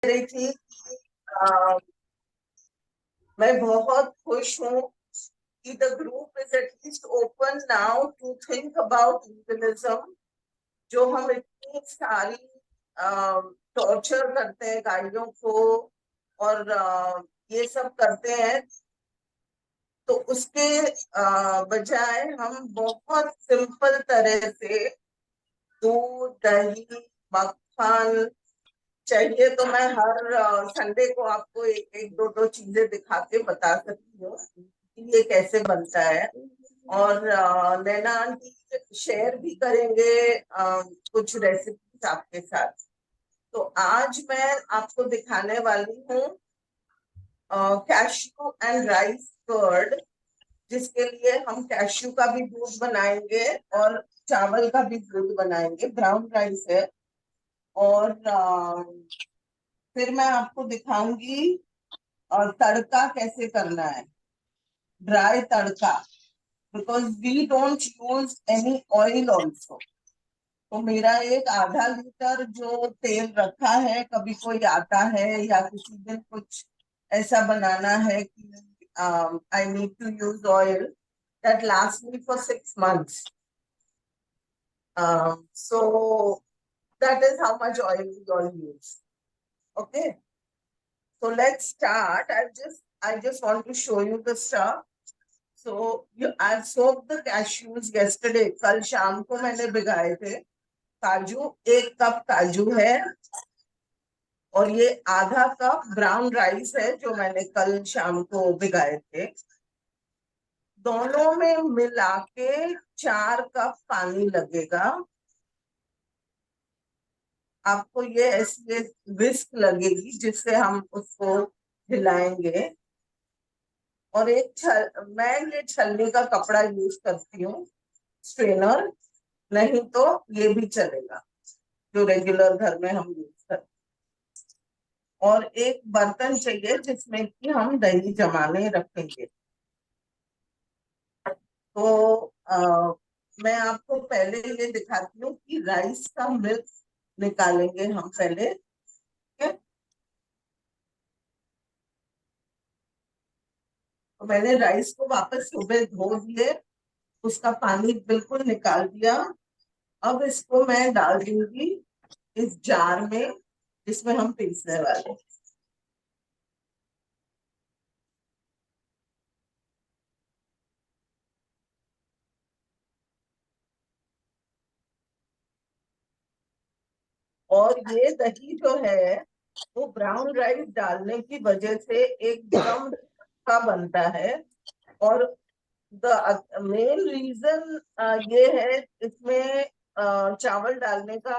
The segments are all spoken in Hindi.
रही थी कि मैं बहुत खुश हूँ कि the group is at least open now to think about veganism. जो हम इतनी सारी टॉर्चर करते हैं गाइयों को और ये सब करते हैं, तो उसके बजाय हम बहुत सिंपल तरह से दूध, दही, मक्खन, चाहिए तो मैं हर संडे को आपको एक एक दो दो चीजें दिखा के बता सकती हूँ कि ये कैसे बनता है। और नैना आंटी शेयर भी करेंगे कुछ रेसिपीज आपके साथ। तो आज मैं आपको दिखाने वाली हूँ कैश्यू एंड राइस कर्ड, जिसके लिए हम कैश्यू का भी दूध बनाएंगे और चावल का भी दूध बनाएंगे। ब्राउन राइस है। और फिर मैं आपको दिखाऊंगी और तड़का कैसे करना है, ड्राई तड़का, because we don't use any oil also. तो मेरा एक आधा लीटर जो तेल रखा है, कभी कोई आता है या किसी दिन कुछ ऐसा बनाना है कि I need to use oil, that last me for 6 months. So that is how much oil we all use. Okay, so let's start. I just want to show you the stuff. So I've soaked the cashews yesterday. कल शाम को मैंने भिगाए थे काजू। 1 कप काजू है और ये आधा कप ब्राउन राइस है जो मैंने कल शाम को भिगाए थे। दोनों में मिला के 4 कप पानी लगेगा। आपको ये ऐसे विस्क लगेगी जिससे हम उसको हिलाएंगे। और मैं ये छलनी का कपड़ा यूज करती हूँ, स्ट्रेनर, नहीं तो ये भी चलेगा जो रेगुलर घर में हम यूज करते हैं। और एक बर्तन चाहिए जिसमें कि हम दही जमाने रखेंगे। तो मैं आपको पहले ये दिखाती हूँ कि राइस का मिल्क निकालेंगे हम पहले। ठीक है, तो मैंने राइस को वापस सुबह धो दिए, उसका पानी बिल्कुल निकाल दिया। अब इसको मैं डाल दूंगी इस जार में जिसमें हम पीसने वाले हैं। और ये दही जो है वो ब्राउन राइस डालने की वजह से एकदम का बनता है। और द मेन रीजन ये है इसमें चावल डालने का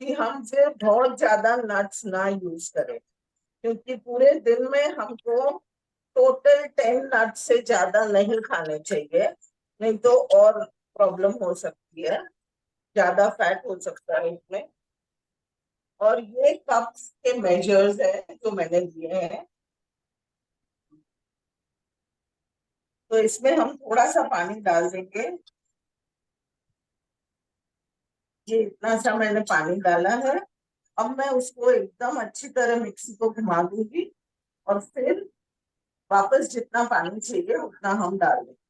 कि हम फिर बहुत ज्यादा नट्स ना यूज करें, क्योंकि पूरे दिन में हमको टोटल 10 नट्स से ज्यादा नहीं खाने चाहिए, नहीं तो और प्रॉब्लम हो सकती है, ज्यादा फैट हो सकता है इसमें। और ये कप्स के मेजर्स है जो मैंने लिए हैं। तो इसमें हम थोड़ा सा पानी डाल देंगे। ये इतना सा मैंने पानी डाला है। अब मैं उसको एकदम अच्छी तरह मिक्सी को घुमा दूंगी और फिर वापस जितना पानी चाहिए उतना हम डाल देंगे।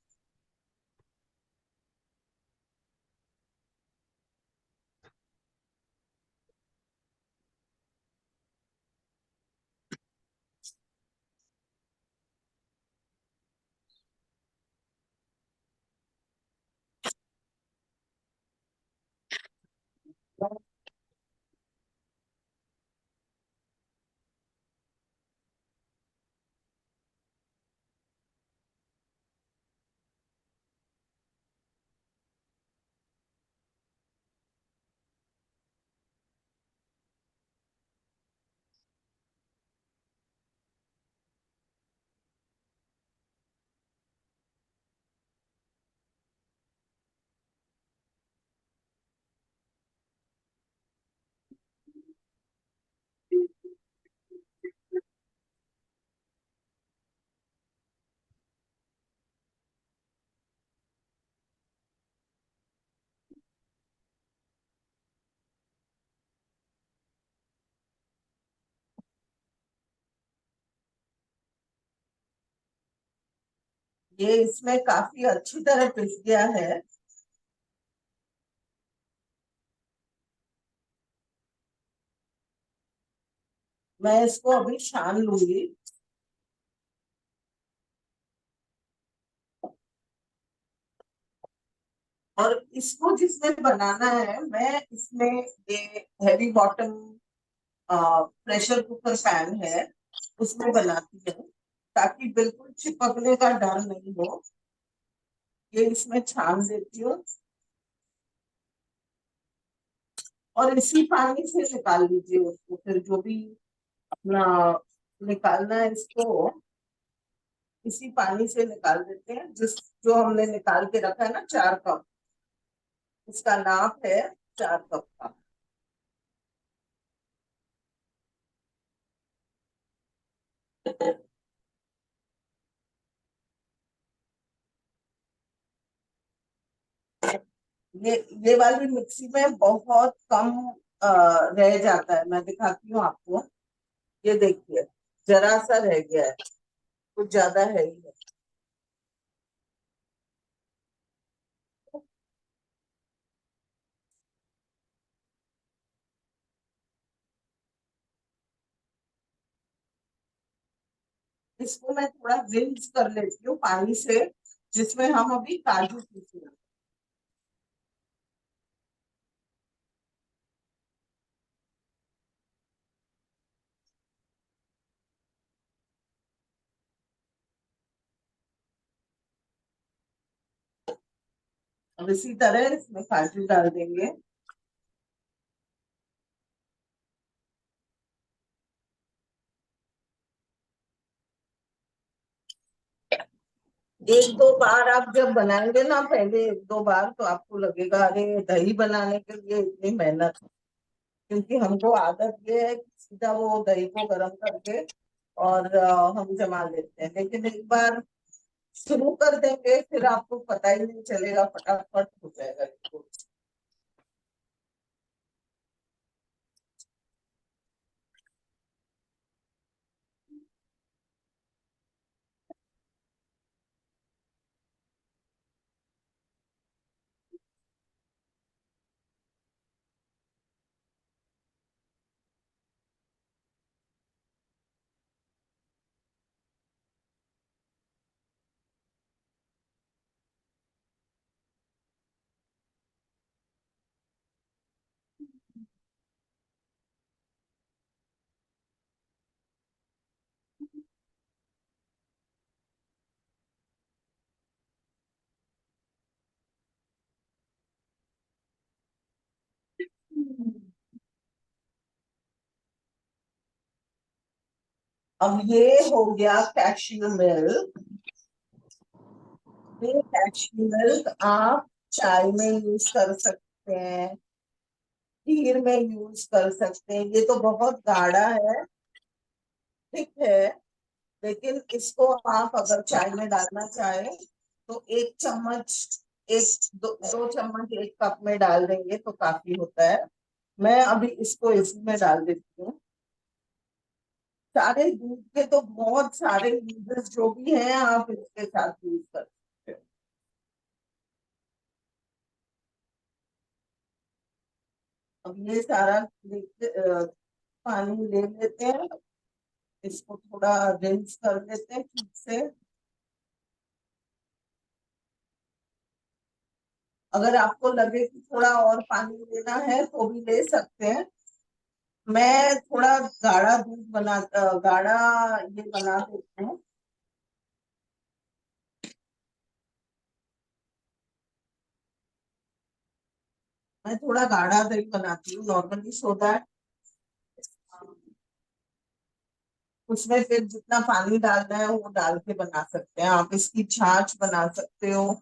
ये इसमें काफी अच्छी तरह पिस गया है। मैं इसको अभी छान लूंगी। और इसको जिसमें बनाना है, मैं इसमें ये heavy bottom pressure cooker pan है, उसमें बनाती हूँ, ताकि बिल्कुल चिपकने का डर नहीं हो। ये इसमें छान देती हूँ और इसी पानी से निकाल लीजिए उसको, फिर जो भी अपना निकालना है इसको इसी पानी से निकाल देते हैं। जो हमने निकाल के रखा है ना, 4 कप, इसका नाप है 4 कप का। ये ये वाली मिक्सी में बहुत कम रह जाता है। मैं दिखाती हूँ आपको। ये देखिए, जरा सा रह गया है, कुछ ज्यादा है ही नहीं। इसको मैं थोड़ा रिंस कर लेती हूँ पानी से, जिसमें हम अभी काजू पीसेंगे। अब इसी तरह इसमें काजू डाल देंगे। एक दो बार आप जब बनाएंगे ना, पहले एक दो बार, तो आपको लगेगा अरे दही बनाने के लिए इतनी मेहनत। क्योंकि हमको आदत ये है कि सीधा वो दही को गर्म करके और हम जमा लेते हैं। लेकिन एक बार शुरू कर देंगे, फिर आपको पता ही नहीं चलेगा, फटाफट हो जाएगा इसको। अब ये हो गया कैश्यू मिल्क। ये कैश्यू मिल्क आप चाय में यूज कर सकते हैं, खीर में यूज कर सकते हैं। ये तो बहुत गाढ़ा है, ठीक है, लेकिन इसको आप अगर चाय में डालना चाहें तो 1 चम्मच, दो चम्मच 1 कप में डाल देंगे तो काफी होता है। मैं अभी इसको इसी में डाल देती हूँ। सारे दूध के तो बहुत सारे यूजेस जो भी हैं, आप इसके साथ यूज कर सकते हो। अब ये सारा पानी ले लेते हैं, इसको थोड़ा रिंस कर लेते हैं ठीक से। अगर आपको लगे कि थोड़ा और पानी लेना है तो भी ले सकते हैं। मैं थोड़ा गाढ़ा ये बना देती हूँ। मैं थोड़ा गाढ़ा दही बनाती हूँ नॉर्मली, सो दैट उसमें फिर जितना पानी डालना है वो डाल के बना सकते हैं। आप इसकी छाछ बना सकते हो,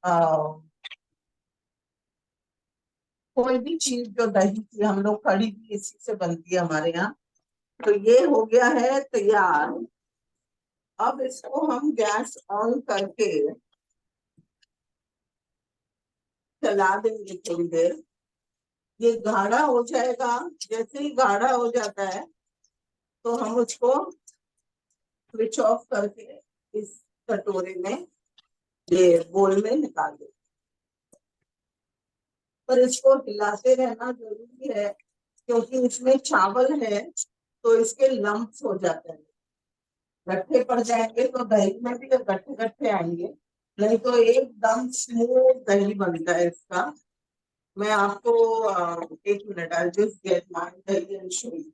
आ, कोई भी चीज जो दही की, हम लोग कढ़ी भी इसी से बनती है हमारे यहाँ। तो ये हो गया है तैयार। अब इसको हम गैस ऑन करके चला देंगे थोड़ी देर। ये गाढ़ा हो जाएगा। जैसे ही गाढ़ा हो जाता है तो हम उसको स्विच ऑफ करके इस कटोरे में, ये बोल में निकाल दो। पर इसको हिलाते रहना जरूरी है, क्योंकि इसमें चावल है तो इसके लम्प्स हो जाते हैं, गट्ठे पड़ जाएंगे तो दही में भी गट्ठे गट्ठे आएंगे, नहीं तो एकदम स्मूथ दही बनता है इसका। मैं आपको 1 minute, I just get my दही एंड शो यू।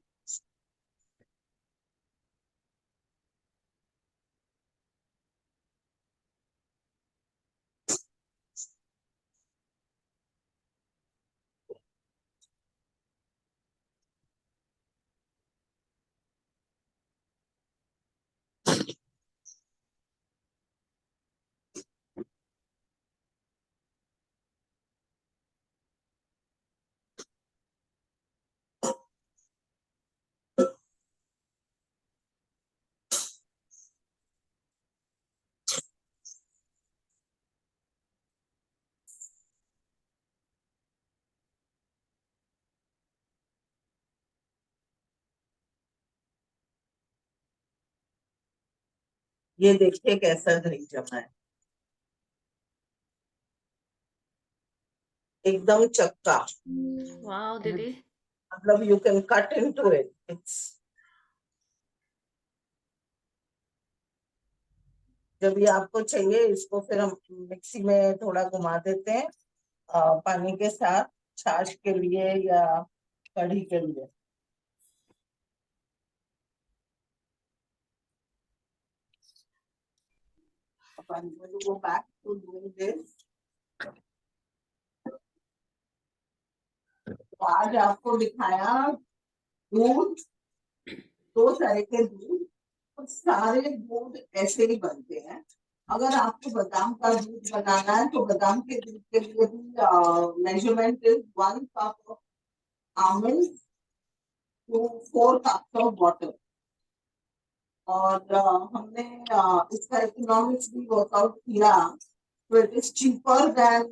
ये देखिए कैसा दही जमा है, एकदम चक्का। वाह दीदी, मतलब you can cut into it. It's, जब ये आपको चाहिए इसको फिर हम मिक्सी में थोड़ा घुमा देते हैं पानी के साथ, छाछ के लिए या कढ़ी के लिए। I'm going to go back to doing this. तो आज आपको दिखाया दूध, 2 तरह के दूध, और सारे दूध ऐसे ही बनते हैं। अगर आपको बादाम का दूध बनाना है तो बादाम के दूध के लिए भी measurement is 1 cup of almond to 4 cups of water. और हमने इसका इकोनॉमिक्स भी वर्कआउट किया, तो it is cheaper than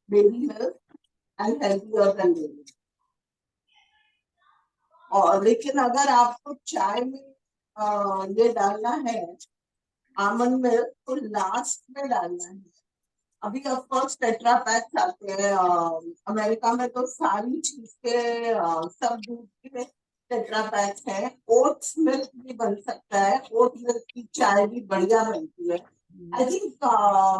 baby milk and healthier than baby. और लेकिन अगर आपको चाय में ये डालना है आमंड मिल्क, तो लास्ट में डालना है। अभी ऑफ कोर्स टेट्रा पैक्स आते हैं अमेरिका में, तो सारी चीज के सब दूध में टेट्रा पैक्स है। ओट्स मिल्क भी बन सकता है, ओट मिल्क की चाय भी बढ़िया बनती है। आई थिंक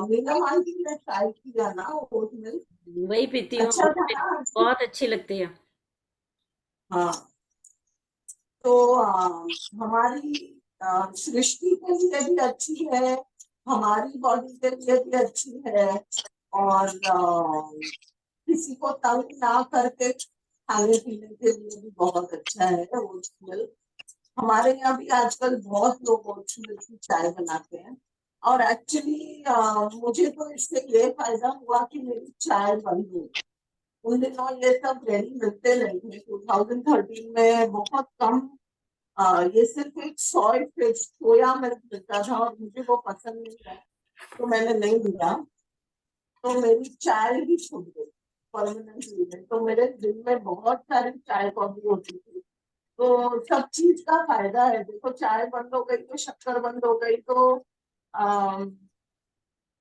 मीनम आंटी ने ट्राई किया ना ओट मिल्क, वही पीती हूँ, अच्छा था ना? बहुत अच्छी लगती है। हाँ, तो हमारी सृष्टि के लिए भी अच्छी है, हमारी बॉडी के लिए भी अच्छी है, और किसी को तंग ना करके खाने पीने के लिए भी बहुत अच्छा है ओट्स मिल्क। हमारे यहाँ भी आजकल बहुत लोग ओट्स मिल्क की चाय बनाते हैं, और एक्चुअली मुझे तो इससे ये फायदा हुआ कि मेरी चाय बन गई। उन दिनों ये सब रेडी मिलते नहीं थे, 2013 में बहुत कम ये सिर्फ एक सोया मिल्क मिलता था, और मुझे वो पसंद नहीं था तो मैंने नहीं लिया, तो मेरी चाय भी छूट गई परमानेंटली में। तो मेरे दिन में बहुत सारी चाय कॉफी होती थी। तो सब चीज का फायदा है, देखो चाय बंद हो गई तो शक्कर बंद हो गई, तो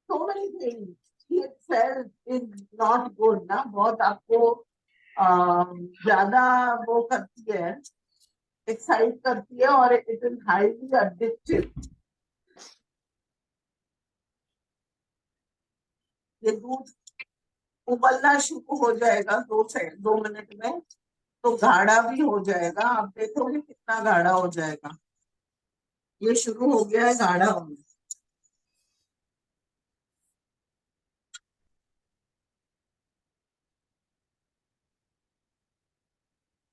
so many things itself is not good ना, बहुत आपको ज्यादा वो करती है, एक्साइट करती है, और इट इज हाईली एडिक्टिव। ये दूध उबलना शुरू हो जाएगा 2 मिनट में, तो गाढ़ा भी हो जाएगा। आप देखोगे कितना गाढ़ा हो जाएगा, ये शुरू हो गया है गाढ़ा होना।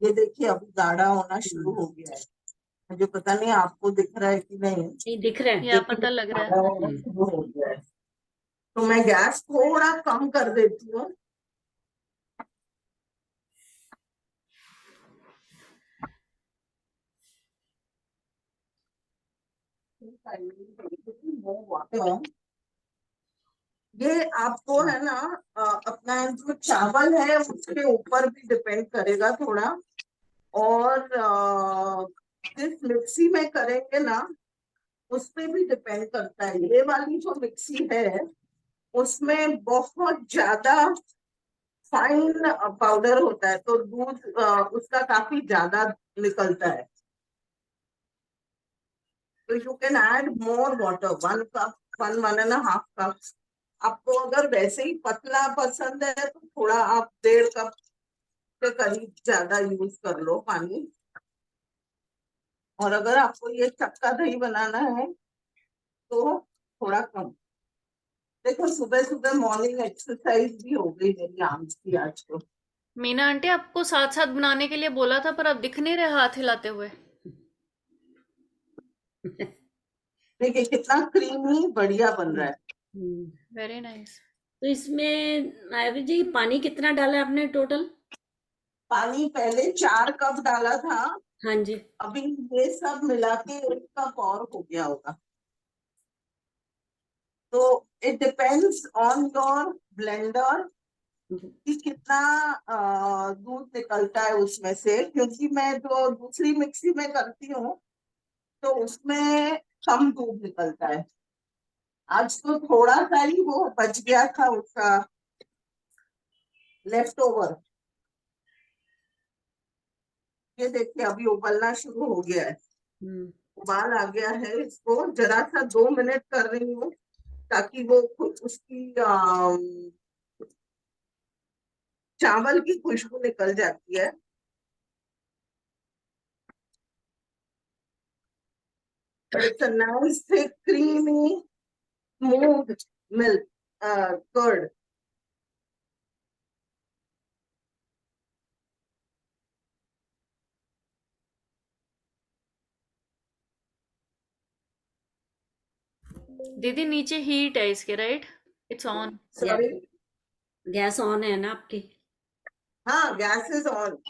ये देखिए अभी गाढ़ा होना शुरू हो गया है, मुझे पता नहीं आपको दिख रहा है कि नहीं। नहीं दिख रहे हैं, या पता लग रहा गाढ़ा है। होना शुरू हो गया है, तो मैं गैस थोड़ा कम कर देती हूँ। ये आपको है ना अपना जो चावल है उसके ऊपर भी डिपेंड करेगा थोड़ा, और जिस मिक्सी में करेंगे ना उस पे भी डिपेंड करता है। ये वाली जो मिक्सी है उसमें बहुत ज्यादा फाइन पाउडर होता है, तो दूध उसका काफी ज्यादा निकलता है। तो you can add more water, 1 cup, 1.5 cup. आपको अगर वैसे ही पतला पसंद है तो थोड़ा आप 1.5 कप के करीब ज्यादा यूज कर लो पानी। और अगर आपको ये चक्का दही बनाना है तो थोड़ा कम। देखो सुबह सुबह मॉर्निंग एक्सरसाइज भी हो गई मेरी आर्म्स की आज तो। मीना आंटी आपको साथ साथ बनाने के लिए बोला था, पर अब दिख नहीं रहे हाथ हिलाते हुए। देखिए कितना क्रीमी बढ़िया बन रहा है। Very nice. तो इसमें आयुष जी पानी कितना डाला आपने टोटल? पानी पहले 4 कप डाला था, हाँ जी। अभी ये सब मिला के 1 कप और हो गया होगा। तो it depends on your blender कि कितना दूध निकलता है उसमें से, क्योंकि मैं जो दूसरी मिक्सी में करती हूँ तो उसमें कम दूध निकलता है। आज तो थोड़ा सा ही वो बच गया था उसका लेफ्ट ओवर। ये देखिए अभी उबलना शुरू हो गया है, उबाल आ गया है। इसको जरा सा 2 मिनट कर रही हूँ ताकि वो उसकी चावल की खुशबू निकल जाती है। It's a nice thick creamy smooth milk curd. दीदी नीचे हीट है इसके, right? It's on. Sorry. Gas on है ना आपकी? हाँ, gas is on.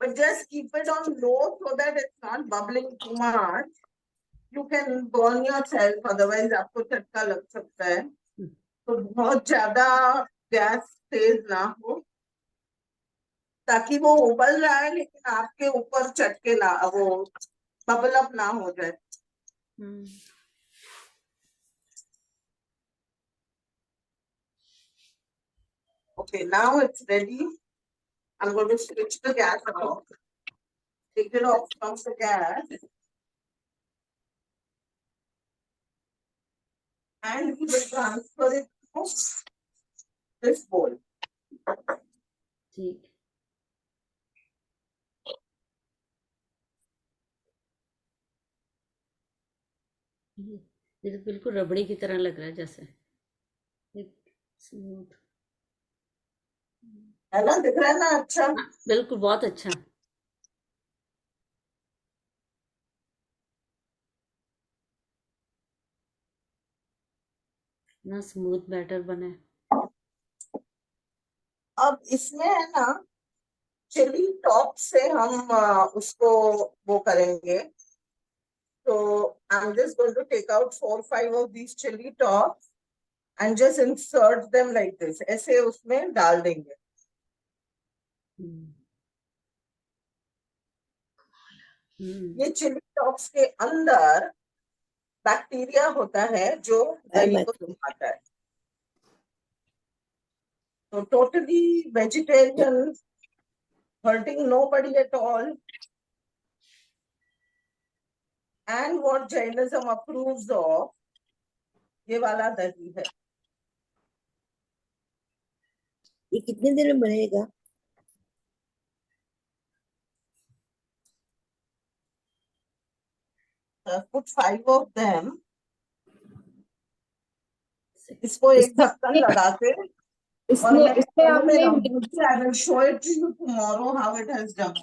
But just keep it on low so that it's not bubbling too much. You can burn yourself, otherwise आपको झटका लग सकता है। तो बहुत ज्यादा गैस तेज ना हो, ताकि वो उबल रहा है लेकिन आपके ऊपर चटके ना, वो बबल अप ना हो जाए। Okay, now it's ready. I'm going to switch the gas off. Take it off from the gas. And we will transfer it to this bowl. ठीक। ये तो बिल्कुल रबड़ी की तरह लग रहा है, जैसे स्मूथ। है ना, दिख रहा है ना? अच्छा, बिल्कुल बहुत अच्छा। ना स्मूथ बैटर बने। अब इसमें है ना चिली टॉप से हम उसको वो करेंगे। तो I'm just going to take out 4-5 of these chili tops and just insert them like this. ऐसे उसमें डाल देंगे। ये चिली टॉप्स के अंदर बैक्टीरिया होता है जो दही को सुखाता है। तो totally vegetarian, hurting nobody at all, and what Jainism approves of, ये वाला दही है। ये कितने देर में बनेगा? Put 5 of them. इसको एक ढक्कन लगा के, और मैं इसमें आपने I will show it to you tomorrow how it has done.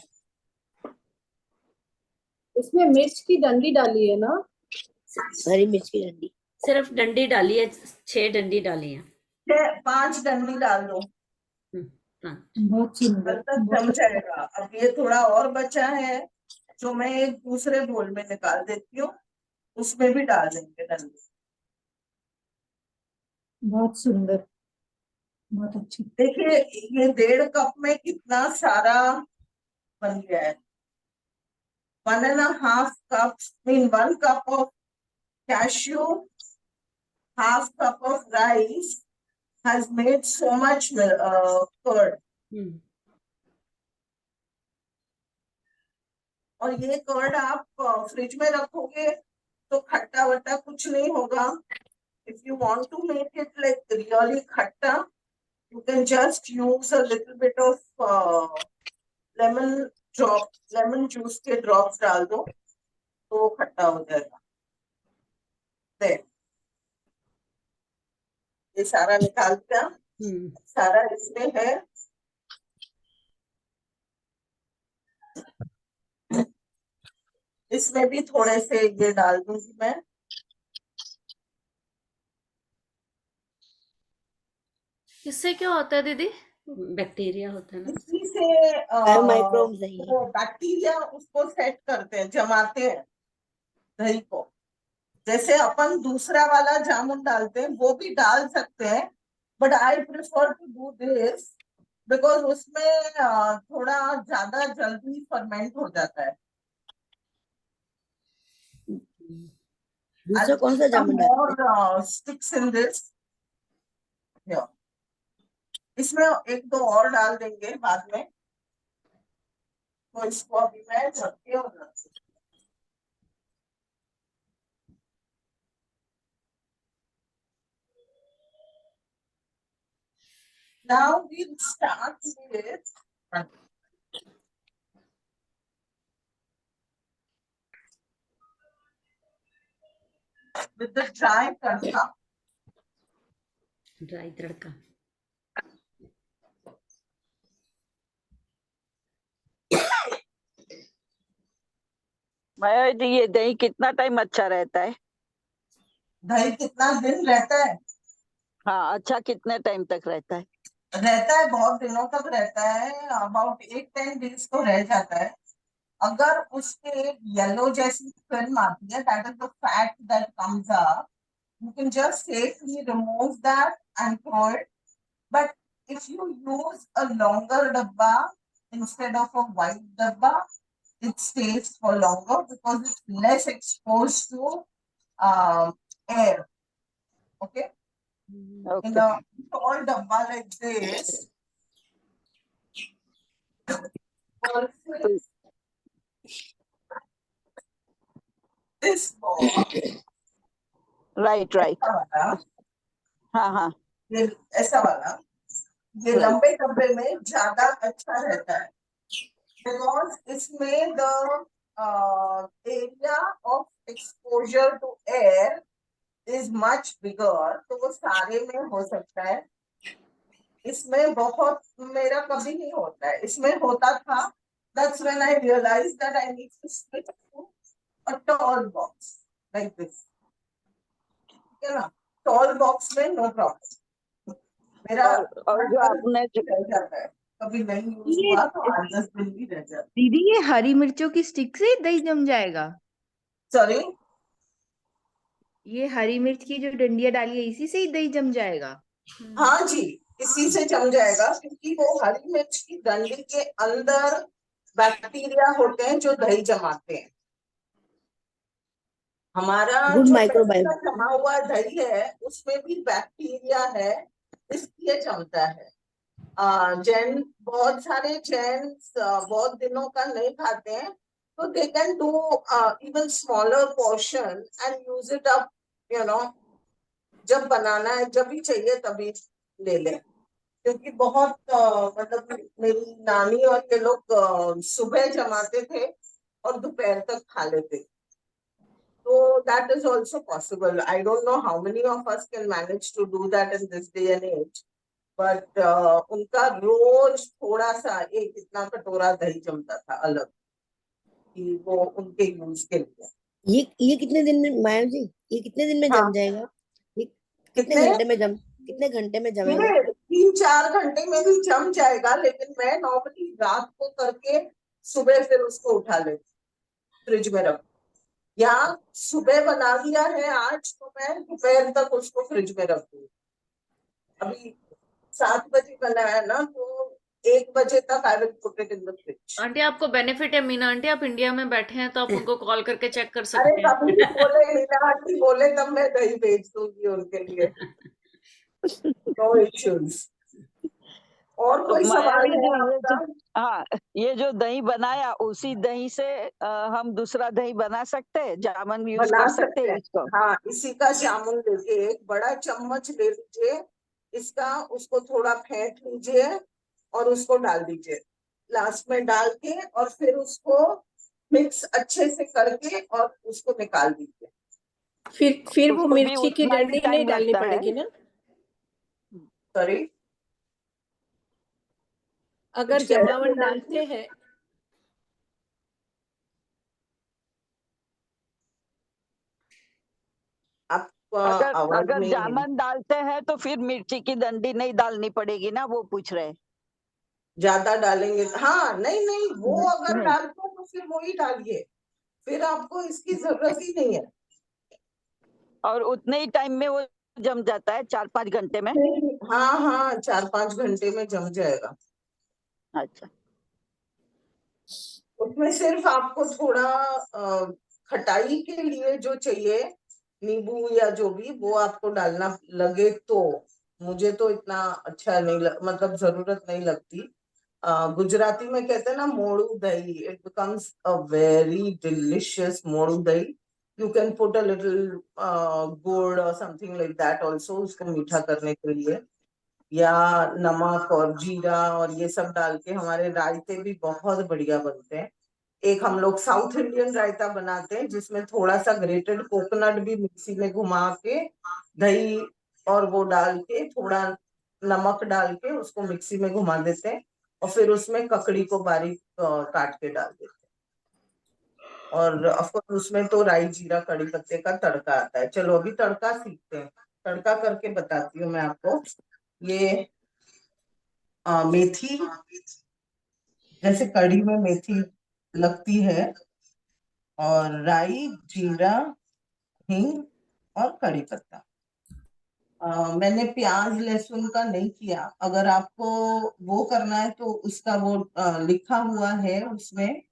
इसमें मिर्च की डंडी डाली है ना? हरी मिर्च की डंडी। सिर्फ डंडी डाली है, 6 डंडी डाली है। 5 डंडी डाल दो। बहुत सुंदर, जम जाएगा। अब ये थोड़ा और बचा है जो मैं एक दूसरे बोल में निकाल देती हूँ, उसमें भी डाल देंगे डंडी। बहुत सुंदर। बहुत अच्छी। देखिए ये 1.5 कप में कितना सारा बन गया है। 1.5 cups, mean 1 cup of cashew, half cup of rice has made so much curd. और ये कर्ड आप फ्रिज में रखोगे तो खट्टा वट्टा कुछ नहीं होगा. If you want to make it like really khatta, you can just use a little bit of lemon juice के drops डाल दो तो खट्टा हो जाएगा. There. ये सारा निकाल दिया. सारा इसमें है. इसमें भी थोड़े से ये डाल दूंगी मैं. इससे क्या होता है दीदी? बैक्टीरिया होता है ना? इसी से माइक्रोब्स है ये. वो बैक्टीरिया उसको सेट करते हैं, जमाते हैं दही को. जैसे अपन दूसरा वाला जामुन डालते हैं वो भी डाल सकते हैं, but I prefer to do this because उसमें थोड़ा ज्यादा जल्दी फर्मेंट हो जाता है. दूसरा कौन सा जामुन डालते हैं? और स्टिक्स इन दिस. इसमें 1-2 और डाल देंगे बाद में. तो इसको अभी मैं ढक के और रख दूं. Now we'll start with the dry tadka. Dry tadka. Maya ji ये दही कितना टाइम अच्छा रहता है? दही कितना दिन रहता है? हाँ अच्छा कितने टाइम तक रहता है? रहता है बहुत दिनों तक रहता है. अबाउट 8-10 days तो रह जाता है. अगर उसके येलो जैसी फिल्म आती है, that is the fat that comes up, you can just safely remove that and throw it. But if you use a longer dabba instead of a white dabba, it stays for longer because it's less exposed to air. Okay? In a tall dabba like this, this ball, right right. ऐसा वाला, हाँ हाँ ये ऐसा वाला, ये Right. लंबे डब्बे में ज्यादा अच्छा रहता है because इसमें the area of exposure to air is much bigger. तो वो सारे में हो सकता है. इसमें बहुत मेरा कभी नहीं होता है. इसमें होता था. That's when I realized that I need to switch to a tall box like this. है ना? Tall box में no problem. मेरा और जो आपने रह जाता है. कभी नहीं यूज हुआ तो 8-10 दिन भी रह जाता है. दीदी ये हरी मिर्चों की स्टिक से ही दही जम जाएगा? सॉरी, ये हरी मिर्च की जो डंडियां डाली है इसी से ही दही जम जाएगा? हाँ जी, इसी से जम जाएगा क्योंकि वो हरी मिर्च की डंडी के अंदर बैक्टीरिया होते हैं जो दही जमाते हैं. हमारा Good जो microbiome. पहले का जमा हुआ दही है उसमें भी बैक्टीरिया है, इसलिए जमता है. जैन बहुत सारे जैन्स बहुत दिनों का नहीं खाते हैं तो they can do even smaller portion and use it up. जब बनाना है, जब भी चाहिए तभी ले लें. क्योंकि बहुत मतलब मेरी नानी और ये लोग सुबह जमाते थे और दोपहर तक खा लेते. तो that is also possible. I don't know how many of us can manage to do that in this day and age. But उनका रोज थोड़ा सा एक इतना कटोरा दही जमता था अलग कि वो उनके यूज के लिए. ये कितने दिन में माया जी, ये कितने दिन में हाँ. जम जाएगा? ये कितने कितने घंटे में जमेगा? ये 3-4 घंटे में भी जम जाएगा. लेकिन मैं नॉर्मली रात को करके सुबह फिर उसको उठा लेती, फ्रिज में रख. या सुबह बना दिया है आज तो मैं दोपहर तक उसको फ्रिज में रख दूँ. अभी 7 बजे बनाया ना, तो 1 बजे तक I will put it in the fridge. Aunty आपको बेनिफिट है मीना आंटी, आप इंडिया में बैठे हैं तो आप उनको कॉल करके चेक कर अरे सकते कभी हैं। बोले मीना आंटी बोले तब मैं दही भेज दूंगी उनके लिए, नो इश्यूज। और तो कोई सवाल मायावी है जी, ये आपका? जो हाँ, ये जो दही बनाया उसी दही से हम दूसरा दही बना सकते हैं, जामुन यूज बना कर सकते सकते हैं हैं। इसको? हाँ, इसी का जामुन लेके 1 बड़ा चम्मच ले लीजिए इसका, उसको थोड़ा फेंट लीजिए और उसको डाल दीजिए लास्ट में डाल के, और फिर उसको मिक्स अच्छे से करके और उसको निकाल दीजिए। फिर वो उसको भी मिर्ची की उतना ही डंडी नहीं टाइम डालनी लगता है? पड़ेगी ना? सॉरी, अगर कुछ कह रहे थे जमावन ना? डालते हैं आपका अगर आवाज अगर नहीं है। जामुन डालते हैं तो फिर मिर्ची की डंडी नहीं डालनी पड़ेगी ना, वो पूछ रहे हैं। ज्यादा डालेंगे, हाँ, नहीं नहीं, वो अगर नहीं, डालते हो तो फिर वो ही डालिए, फिर आपको इसकी जरूरत ही नहीं है। और उतने ही टाइम में वो जम जाता है, 4-5 घंटे में? हाँ हाँ, 4-5 घंटे में जम जाएगा। अच्छा। उसमें सिर्फ आपको थोड़ा खटाई के लिए जो चाहिए, नींबू या जो भी, वो आपको डालना लगे तो। मुझे तो इतना अच्छा नहीं मतलब जरूरत नहीं लगती। गुजराती में कहते हैं ना मोड़ू दही, it becomes a very delicious मोड़ू दही। You can put a little gur और समथिंग लाइक दैट ऑल्सो, उसको मीठा करने के लिए, या नमक और जीरा और ये सब डाल के हमारे रायते भी बहुत बढ़िया बनते हैं। एक हम लोग साउथ इंडियन रायता बनाते हैं जिसमें थोड़ा सा ग्रेटेड कोकोनट भी मिक्सी में घुमा के, दही और वो डाल के, थोड़ा नमक डाल के उसको मिक्सी में घुमा देते हैं, और फिर उसमें ककड़ी को बारीक काट के डाल देते हैं। और ऑफकोर्स उसमें तो राई जीरा कड़ी पत्ते का तड़का आता है। चलो अभी तड़का सीखते हैं, तड़का करके बताती हूँ मैं आपको। ये मेथी, जैसे कढ़ी में मेथी लगती है, और राई, जीरा, हींग और कड़ी पत्ता। मैंने प्याज लहसुन का नहीं किया, अगर आपको वो करना है तो उसका वो लिखा हुआ है उसमें,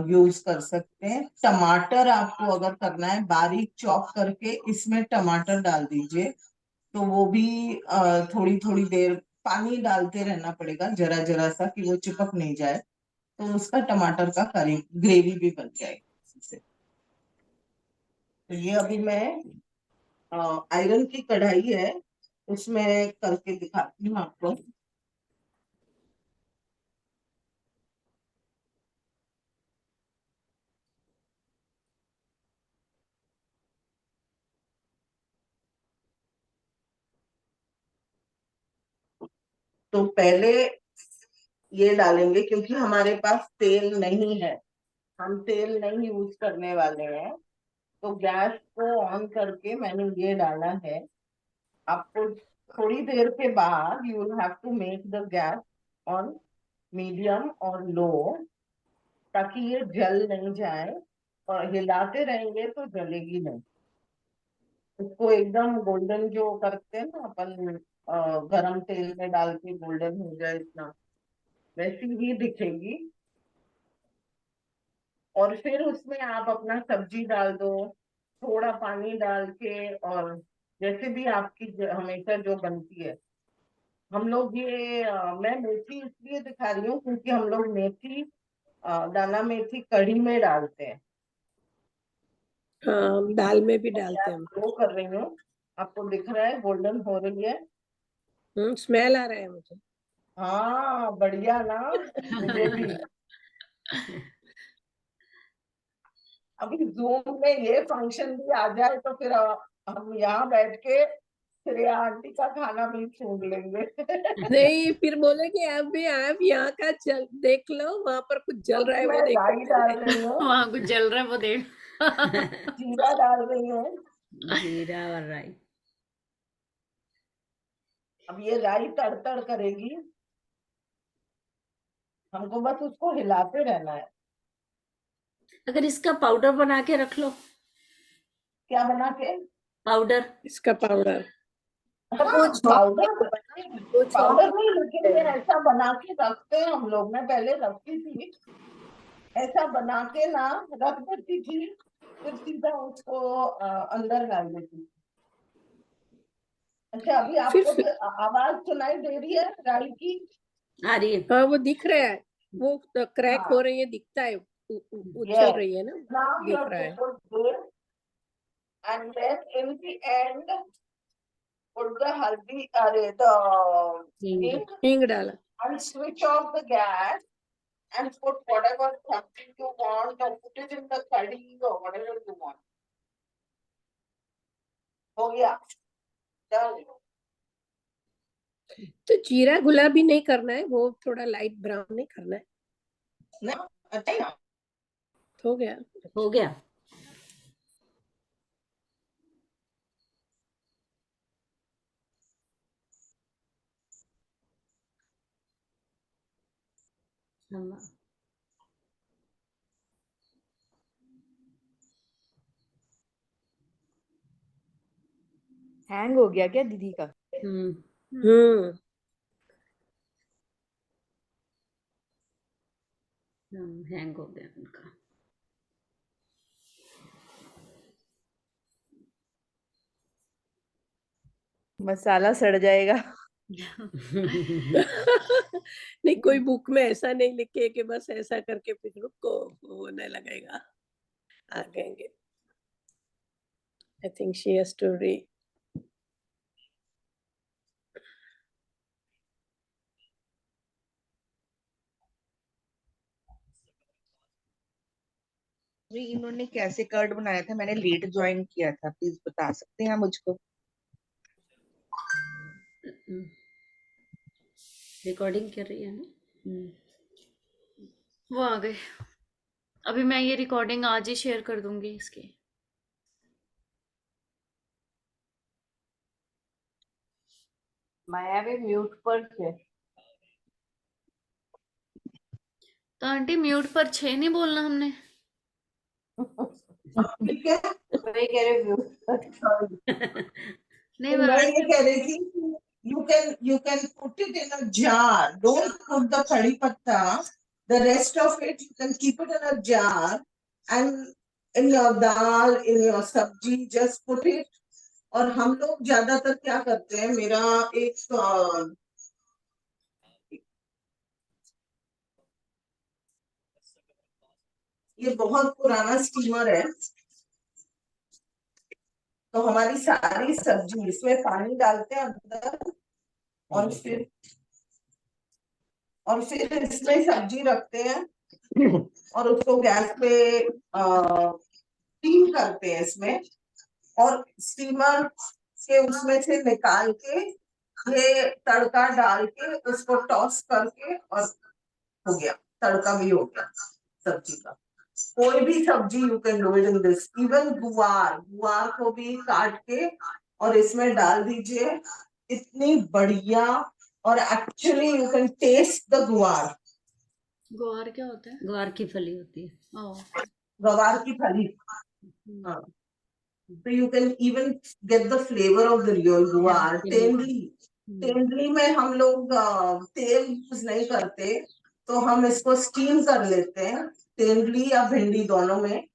यूज कर सकते हैं। टमाटर आपको अगर करना है बारीक चॉप करके, इसमें टमाटर डाल दीजिए, तो वो भी थोड़ी थोड़ी देर पानी डालते रहना पड़ेगा, जरा जरा सा, कि वो चिपक नहीं जाए, तो उसका टमाटर का करी ग्रेवी भी बन जाएगी इससे। तो ये अभी मैं आयरन की कढ़ाई है उसमें करके दिखाती हूँ आपको। तो पहले ये डालेंगे, क्योंकि हमारे पास तेल नहीं है, हम तेल नहीं यूज करने वाले हैं, तो गैस को ऑन करके मैंने ये डाला है। आपको थोड़ी देर के बाद you will have to make the gas on medium और लो, ताकि ये जल नहीं जाए, और हिलाते रहेंगे तो जलेगी नहीं। इसको एकदम गोल्डन जो करते हैं ना अपन, गरम तेल में डाल के गोल्डन हो जाए इतना, वैसी ही दिखेगी। और फिर उसमें आप अपना सब्जी डाल दो, थोड़ा पानी डाल के, और जैसे भी आपकी हमेशा जो बनती है। हम लोग ये मैं मेथी इसलिए दिखा रही हूँ क्योंकि हम लोग मेथी, दाना मेथी कढ़ी में डालते हैं। हाँ, दाल में भी डालते हैं हम। वो कर रही हूँ, आपको दिख रहा है गोल्डन हो रही है। स्मेल आ रहा है मुझे। हाँ बढ़िया ना, मुझे भी। अभी जूम में ये फंक्शन भी आ जाए तो फिर हम यहाँ बैठ के श्रेया आंटी का खाना भी सूंघ लेंगे। नहीं, फिर बोलेंगे आप यहाँ का चल देख लो, वहां पर कुछ जल रहा है मैं वो देखो राई डाल रही हूँ, वहां कुछ जल रहा है वो देख। जीरा डाल रही हूँ। जीरा और राई। अब ये राई तड़तड़ करेगी, हमको बस उसको हिलाते रहना है। अगर इसका पाउडर बना के रख लो, क्या बना के? पाउडर। इसका पाउडर। वो पाउडर वो पाउडर नहीं, लेकिन ये ऐसा बना के रखते हैं हम लोग। मैं पहले रखती थी, ऐसा बना के ना रख देती थी, फिर सीधा उसको अंदर डाल देती थी। अच्छा, अभी आपको फिर आवाज सुनाई दे रही है राई की? आ रही है। हाँ वो दिख रहा है, वो क्रैक हाँ। हो रही है, दिखता है, उछल Yes. रही है ना, Now you दिख have रहा to है। put this, and then in the end put the haldi, the हींग। हींग डाला। and switch off the gas and put whatever something you want, or put it in the curry or whatever you want. हो गया, done. तो जीरा गुलाबी नहीं करना है, वो थोड़ा लाइट ब्राउन नहीं करना है। ना अच्छा ना, हो गया। हो गया। हाँ, हैंग हो गया क्या दीदी का? हम्म हैंग हो गया उनका। मसाला सड़ जाएगा। नहीं, कोई बुक में ऐसा नहीं लिखे कि बस ऐसा करके फिर रुको, होने लगेगा, आ गएंगे। I think she has to read. इन्होंने कैसे कर्ड बनाया था? मैंने लेट ज्वाइन किया था, प्लीज बता सकते हैं मुझको? रिकॉर्डिंग कर रही है ना। वो आ गए। अभी मैं ये रिकॉर्डिंग आज ही शेयर कर दूंगी इसकी। माया भी म्यूट पर थे। तो आंटी म्यूट पर 6 नहीं बोलना हमने। ठीक है। वही कह रहे म्यूट। नहीं मैं मैं ये कह रही थी, you can put it in a jar. Don't put the curry patta. The rest of it you can keep it in a jar, and in your dal, in your sabji, just put it. और हम लोग ज्यादातर क्या करते हैं, मेरा एक ये बहुत पुराना स्टीमर है, तो हमारी सारी सब्जी इसमें पानी डालते हैं अंदर, और फिर इसमें सब्जी रखते हैं और उसको गैस पे स्टीम करते हैं इसमें, और स्टीमर के उसमें से निकाल के ये तड़का डाल के उसको टॉस करके, और हो गया, तड़का भी हो गया सब्जी का। कोई भी सब्जी you can do it in this, even गुआर को भी काट के और इसमें डाल दीजिए, इतनी बढ़िया। और actually you can taste the guar. ग्वार क्या होता है? ग्वार की फली होती है। ओह, गवार की फली। हाँ, so you can even get the flavor of the real guar. तेंदली में हम लोग तेल यूज नहीं करते, तो हम इसको स्टीम कर लेते हैं, तेंदली या भिंडी दोनों में,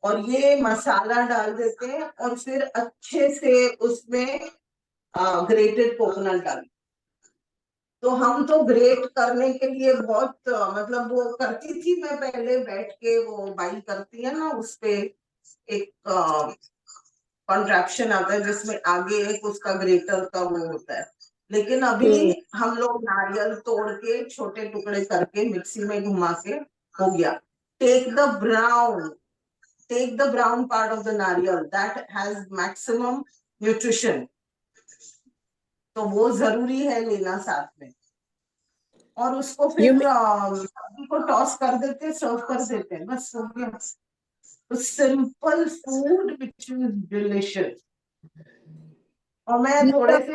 और ये मसाला डाल देते हैं, और फिर अच्छे से उसमें ग्रेटेड कोकोनट डाल। तो हम तो ग्रेट करने के लिए बहुत मतलब वो करती थी मैं पहले बैठ के, वो बाई करती है ना, उसपे एक कॉन्ट्रैक्शन आता है जिसमें आगे एक उसका ग्रेटर का वो होता है। लेकिन अभी हम लोग नारियल तोड़ के छोटे टुकड़े करके मिक्सी में घुमा के, हो गया। Take the brown part of the nariyal, that has maximum nutrition, तो वो जरूरी है लेना साथ में। और उसको फिर सब्जी को टॉस कर देते, सर्व कर देते हैं, बस हो गया। Simple food which is delicious. और मैं थोड़े से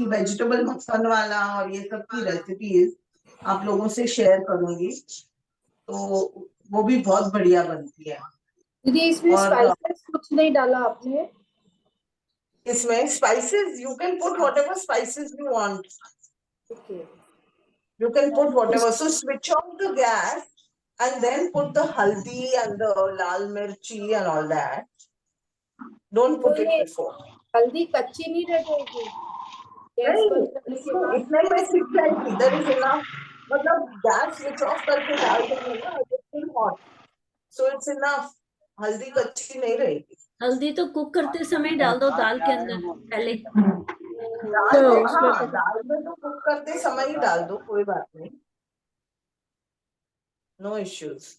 वेजिटेबल मक्खन वाला और ये सब की रेसिपीज आप लोगों से शेयर करूंगी, तो वो भी बहुत बढ़िया बनती है। दीदी इसमें और स्पाइसेस कुछ नहीं डाला आपने? इसमें spices, you can put whatever spices you want. Okay. You can put whatever. So switch off the gas and then put the haldi and the lal mirchi and all that. Don't put it before. हल्दी कच्ची नहीं रह जाएगी गैस नहीं, बंद करने के इसमें बाद इतने में सीख जाएगी. There is enough. मतलब गैस switch off करके डाल देंगे ना, it's still hot. So it's enough. हल्दी कच्ची नहीं रहेगी. हल्दी तो कुक करते समय डाल दो दाल के अंदर पहले. दाल हाँ, में, उसमें हाँ, तो- दाल में तो कुक करते समय ही डाल दो, कोई बात नहीं. No issues.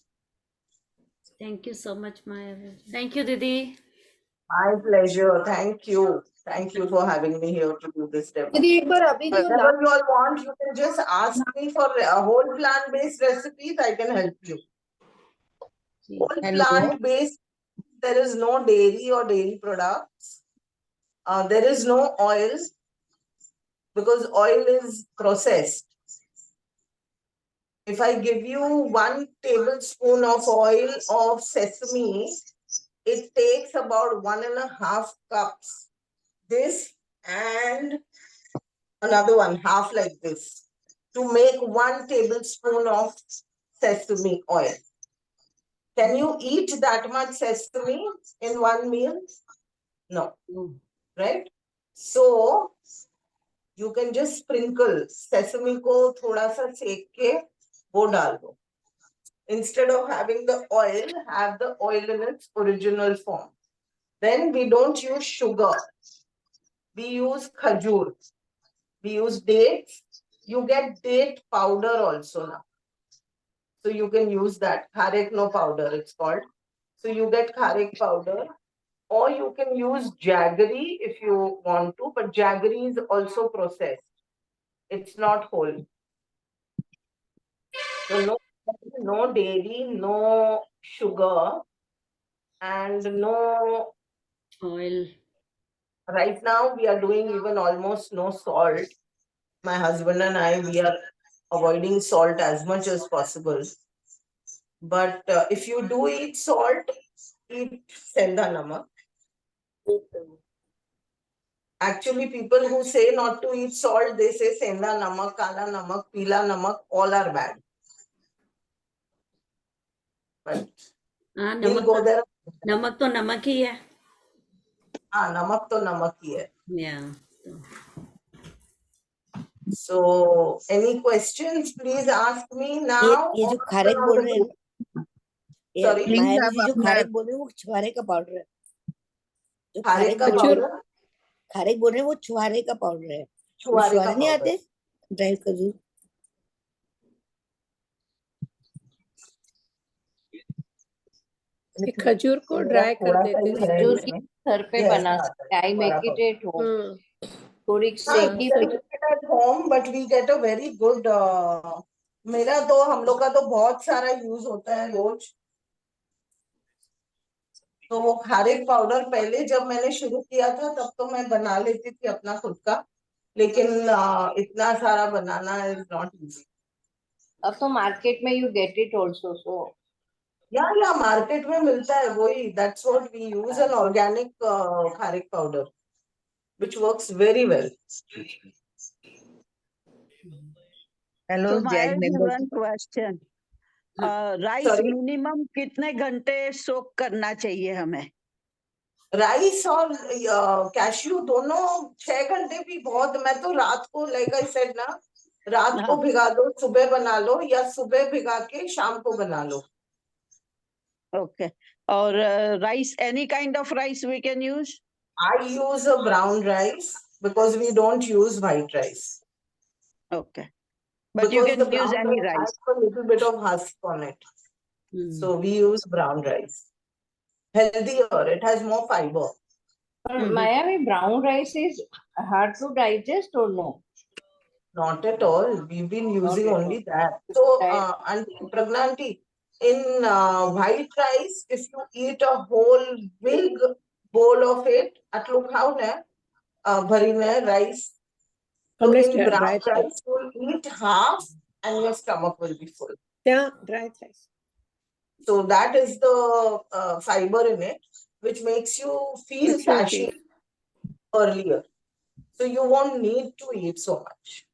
Thank you so much Maya. Thank you दीदी. My pleasure. Thank you. Thank you for having me here to do this demo. दीदी एक बार अभी जो Whenever you all want, you can just ask me for whole plant-based recipes. I can help you. Whole Hello. plant-based, there is no dairy or dairy products. There is no oil because oil is processed. If I give you 1 tablespoon of oil of sesame, it takes about 1.5 cups. This and another one, half like this, to make 1 tablespoon of sesame oil. Can you eat that much sesame in one meal? No, right? So you can just sprinkle sesame को थोड़ा सा सेक के वो डाल दो. Instead of having the oil, have the oil in its original form. Then we don't use sugar. We use khajur. We use dates. You get date powder also now. So you can use that. Kharek no powder, it's called. So you get kharek powder. Or you can use jaggery if you want to. But jaggery is also processed. It's not whole. So no dairy, no sugar, and no. Oil. Right now, we are doing even almost no salt. My husband and I, we are avoiding salt as much as possible. But if you do eat salt, eat senda namak. Actually, people who say not to eat salt, they say senda namak, kala namak, pila namak, all are bad. But हाँ we'll नमक go there. नमक तो नमक ही है. हाँ, namak to namak ही है. Yeah. So, any questions? Please ask me now. ये जो or खारेक on बोल the रहे हैं group. ये Sorry? Please माया आप जी जो अपना खारेक बोल रहे हैं वो छुहारे का पाउडर है जो खारेक का खजूर powder, खारेक बोल रहे हैं वो छुहारे का पाउडर है वो छुहारे का छुहारे नहीं powder. आते ड्राई खजूर ये खजूर को मेरा ड्राई कर थोड़ा सा देते ही हैं. है खजूर की इसमें. घर पे ये बना ऐसा सकते आता हैं. है, आई मेक बड़ा इट एट होम. थोड़ी हाँ, we सेकी can हुई. make it at home, but we get a very good. मेरा तो हम लोग का तो बहुत सारा यूज होता है रोज. तो वो खारेक पाउडर पहले जब मैंने शुरू किया था तब तो मैं बना लेती थी अपना खुद का, लेकिन इतना सारा बनाना इज नॉट इजी. अब तो मार्केट में you get it also. So या मार्केट में मिलता है वही. That's what we use, an organic kharek powder which works very well. Hello, So Jai Maya ji, member. one question. Rice Sorry? Minimum कितने घंटे सोक करना चाहिए हमें? राइस और कैश्यू दोनों 6 घंटे भी बहुत. मैं तो रात को, लाइक आई सेड ना, रात को हाँ. भिगा दो, सुबह बना लो, या सुबह भिगा के शाम को बना लो. Okay. और rice, any kind of rice we can use? I use a brown rice because we don't use white rice. Okay. But you Because the can use brown any rice rice. has a little bit of husk on it. So we use brown rice. Healthier, it has more fiber. Maya में brown rice is hard to digest और no? Not at all. We've been using at only that. So, Right. and Pragnanti, in white rice, if you eat a whole big bowl of it, atlu khao na, bhari na rice. So हमने in brown ड्राई था rice, you'll eat half and your stomach will be full. क्या ड्राई था. So that is the fiber in it, which makes you feel अच्छा, satiated. earlier. So you won't need to eat so much.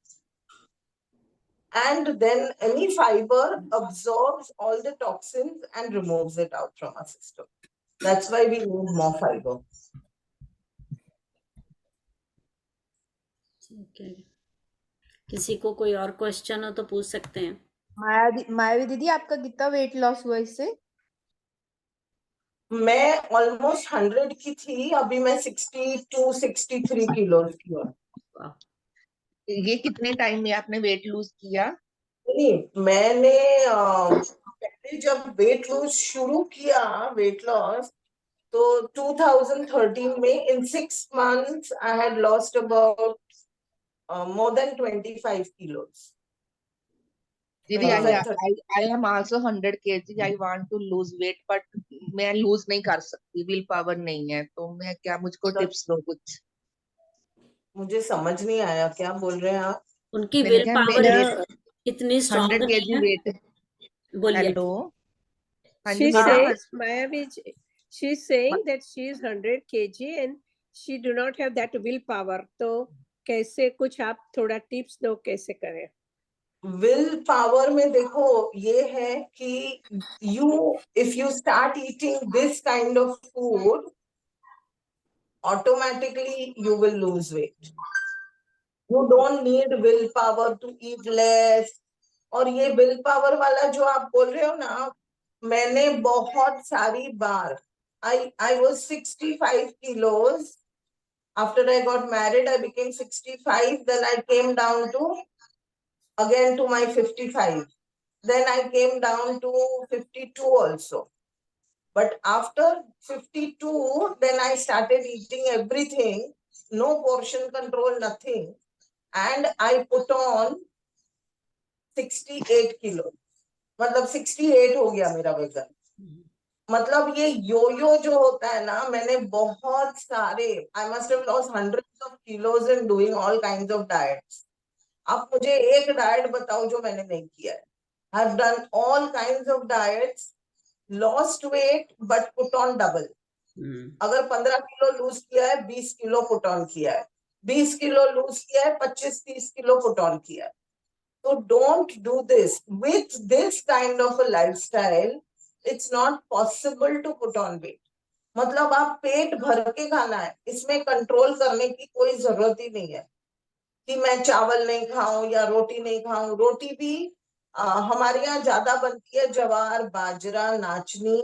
And then any fiber absorbs all the toxins and removes it out from our system. That's why we need more fiber. ठीक है, किसी को कोई और क्वेश्चन हो तो पूछ सकते हैं। मायावी दीदी, आपका कितना वेट लॉस हुआ इससे? मैं ऑलमोस्ट 100 की थी, अभी मैं 62-63 किलो की हूँ। ये कितने टाइम में आपने वेट लूज किया? नहीं, मैंने पहले जब वेट लूज शुरू किया, वेट लॉस, तो 2013 में in 6 months I had lost about more than 25 kilos. दीदी, I 25-30. I am also 100 kg. I want to lose weight, but मैं लूज नहीं कर सकती, विल पावर नहीं है, तो मैं क्या, मुझको टिप्स दो कुछ। मुझे समझ नहीं आया क्या बोल रहे हैं आप। उनकी मैंने विल कहा पावर मेरे इतनी स्ट्रांग 100 नहीं kg है। वेट। बोलिए। हेलो, हाँ जी, She मेरा says, Mayavi, she's saying that she is 100 kg and she do not have that willpower. तो कैसे, कुछ आप थोड़ा टिप्स दो कैसे करें। विल पावर में देखो ये है कि if you start eating this kind of food, automatically you will lose weight. You don't need willpower to eat less. और ये विल पावर वाला जो आप बोल रहे हो ना, मैंने बहुत सारी बार, I was 65 kilos. After I got married, I became 65. Then I came down to again to my 55. Then I came down to 52 also. But after 52, then I started eating everything, no portion control, nothing. And I put on 68 kilos. मतलब 68 हो गया मेरा वजन। मतलब ये यो जो होता है ना, मैंने बहुत सारे, I must have lost hundreds of kilos in doing all kinds of diets. आप मुझे एक डाइट बताओ जो मैंने नहीं किया है। I've done all kinds of diets, lost weight but put on double. अगर 15 किलो लूज किया है, 20 किलो पुट ऑन किया है, 20 किलो लूज किया है, 25-30 किलो पुट ऑन किया है। So don't do this. With this kind of a lifestyle, it's not possible to put on weight. मतलब आप पेट भर के खाना है, इसमें कंट्रोल करने की कोई जरूरत ही नहीं है कि मैं चावल नहीं खाऊं या रोटी नहीं खाऊं। रोटी भी हमारे यहाँ ज्यादा बनती है, ज्वार, बाजरा, नाचनी,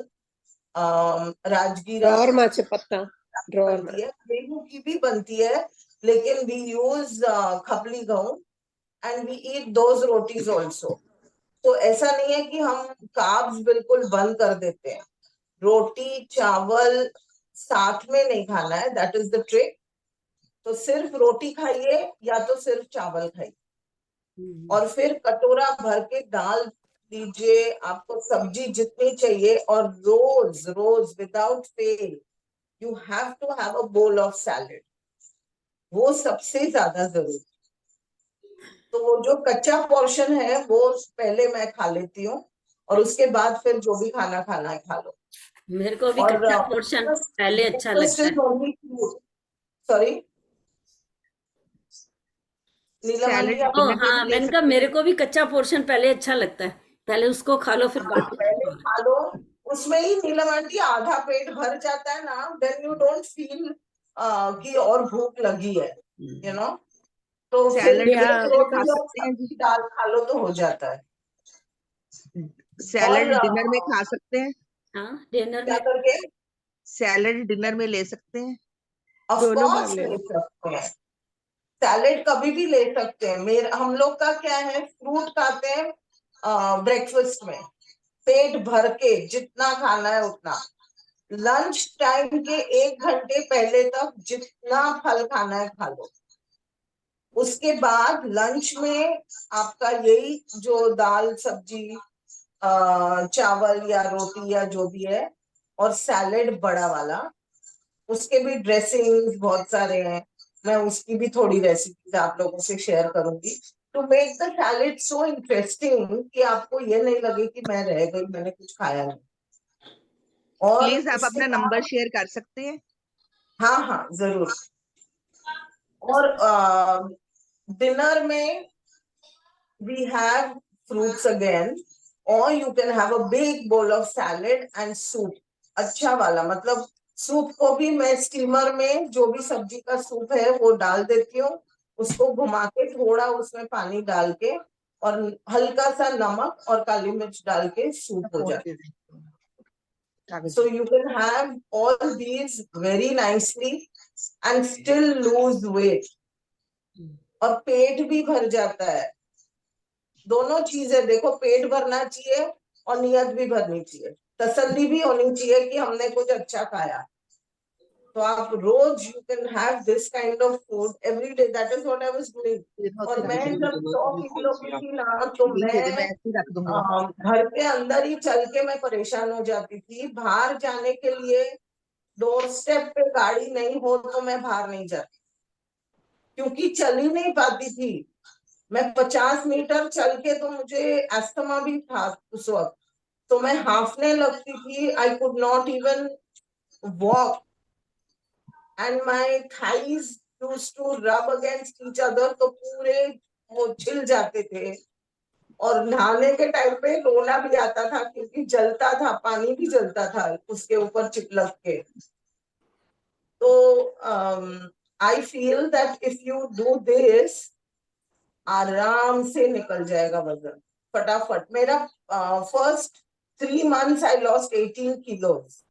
राजगीरा ड्रॉर माचे पत्ता, ड्रॉर बनती है, गेहूं की भी बनती है, लेकिन we use खपली गेहूं and we eat those rotis also. तो ऐसा नहीं है कि हम कार्ब्स बिल्कुल बंद कर देते हैं। रोटी चावल साथ में नहीं खाना है, दैट इज द ट्रिक। तो सिर्फ रोटी खाइए या तो सिर्फ चावल खाइए, और फिर कटोरा भर के दाल लीजिए, आपको सब्जी जितनी चाहिए, और रोज रोज without fail you have to have a bowl of salad. वो सबसे ज्यादा जरूरी। तो वो जो कच्चा पोर्शन है वो पहले मैं खा लेती हूँ, और उसके बाद फिर जो भी खाना खाना है खा लो। मेरे को भी और कच्चा पोर्शन पहले अच्छा लगता है। सॉरी नीलम आंटी, आप ओ डिनर में हाँ, भी ले मैंने कहा सकते मेरे हैं। को भी कच्चा पोर्शन पहले अच्छा लगता है, पहले उसको खा लो फिर बाकी पहले खा लो, उसमें ही नीलम आंटी आधा पेट भर जाता है ना, देन यू डोंट फील कि और भूख लगी है, यू नो। तो फिर सैलेड एक या डिनर में खा रोटी और सकते हैं जी, सब्जी दाल खा लो तो हो जाता है। सैलेड और डिनर में खा सकते हैं, हाँ, डिनर क्या में करके सैलेड डिनर में ले सकते हैं। ऑफ दोनों बार कोर्स ले ले लो। सकते हैं, सैलेड कभी भी ले सकते हैं। हम लोग का क्या है, फ्रूट खाते हैं ब्रेकफास्ट में, पेट भर के जितना खाना है उतना। लंच टाइम के 1 घंटे पहले तक जितना फल खाना है खा लो। उसके बाद लंच में आपका यही जो दाल सब्जी चावल या रोटी या जो भी है, और सैलेड बड़ा वाला, उसके भी ड्रेसिंग बहुत सारे हैं, मैं उसकी भी थोड़ी रेसिपीज आप लोगों से शेयर करूंगी, to make the salad so interesting कि आपको ये नहीं लगे कि मैं रह गई, मैंने कुछ खाया नहीं। और प्लीज आप उसके अपना नंबर बाद शेयर कर सकते हैं। हाँ हाँ जरूर। और डिनर में we have fruits again, or you can have a big bowl of salad and soup. अच्छा वाला, मतलब सूप को भी मैं स्टीमर में जो भी सब्जी का सूप है वो डाल देती हूँ, उसको घुमा के थोड़ा उसमें पानी डाल के और हल्का सा नमक और काली मिर्च डाल के सूप हो जाता है. So you can have all these very nicely and still lose weight. और पेट भी भर जाता है. दोनों चीजें देखो, पेट भरना चाहिए और नियत भी भरनी चाहिए, तसल्ली भी होनी चाहिए कि हमने कुछ अच्छा खाया. तो आप रोज you can have this kind of food every day. That is what I was doing. और मैं जब 100 किलो की थी ना, तो मैं घर के अंदर ही चल के मैं परेशान हो जाती थी. बाहर जाने के लिए डोर स्टेप पे गाड़ी नहीं हो तो मैं बाहर नहीं जाती, क्योंकि चल ही नहीं पाती थी. मैं 50 मीटर चल के, तो मुझे अस्थमा भी था उस वक्त, तो मैं हाफने लगती थी. I could not even walk and my thighs used to rub against each other, तो पूरे वो छिल जाते थे. और नहाने के टाइम पे रोना भी आता था, क्योंकि जलता था, पानी भी जलता था उसके ऊपर चिपलक के. तो I feel that if you do this, आराम से निकल जाएगा वजन फटाफट. मेरा first 3 months I lost 18 kilos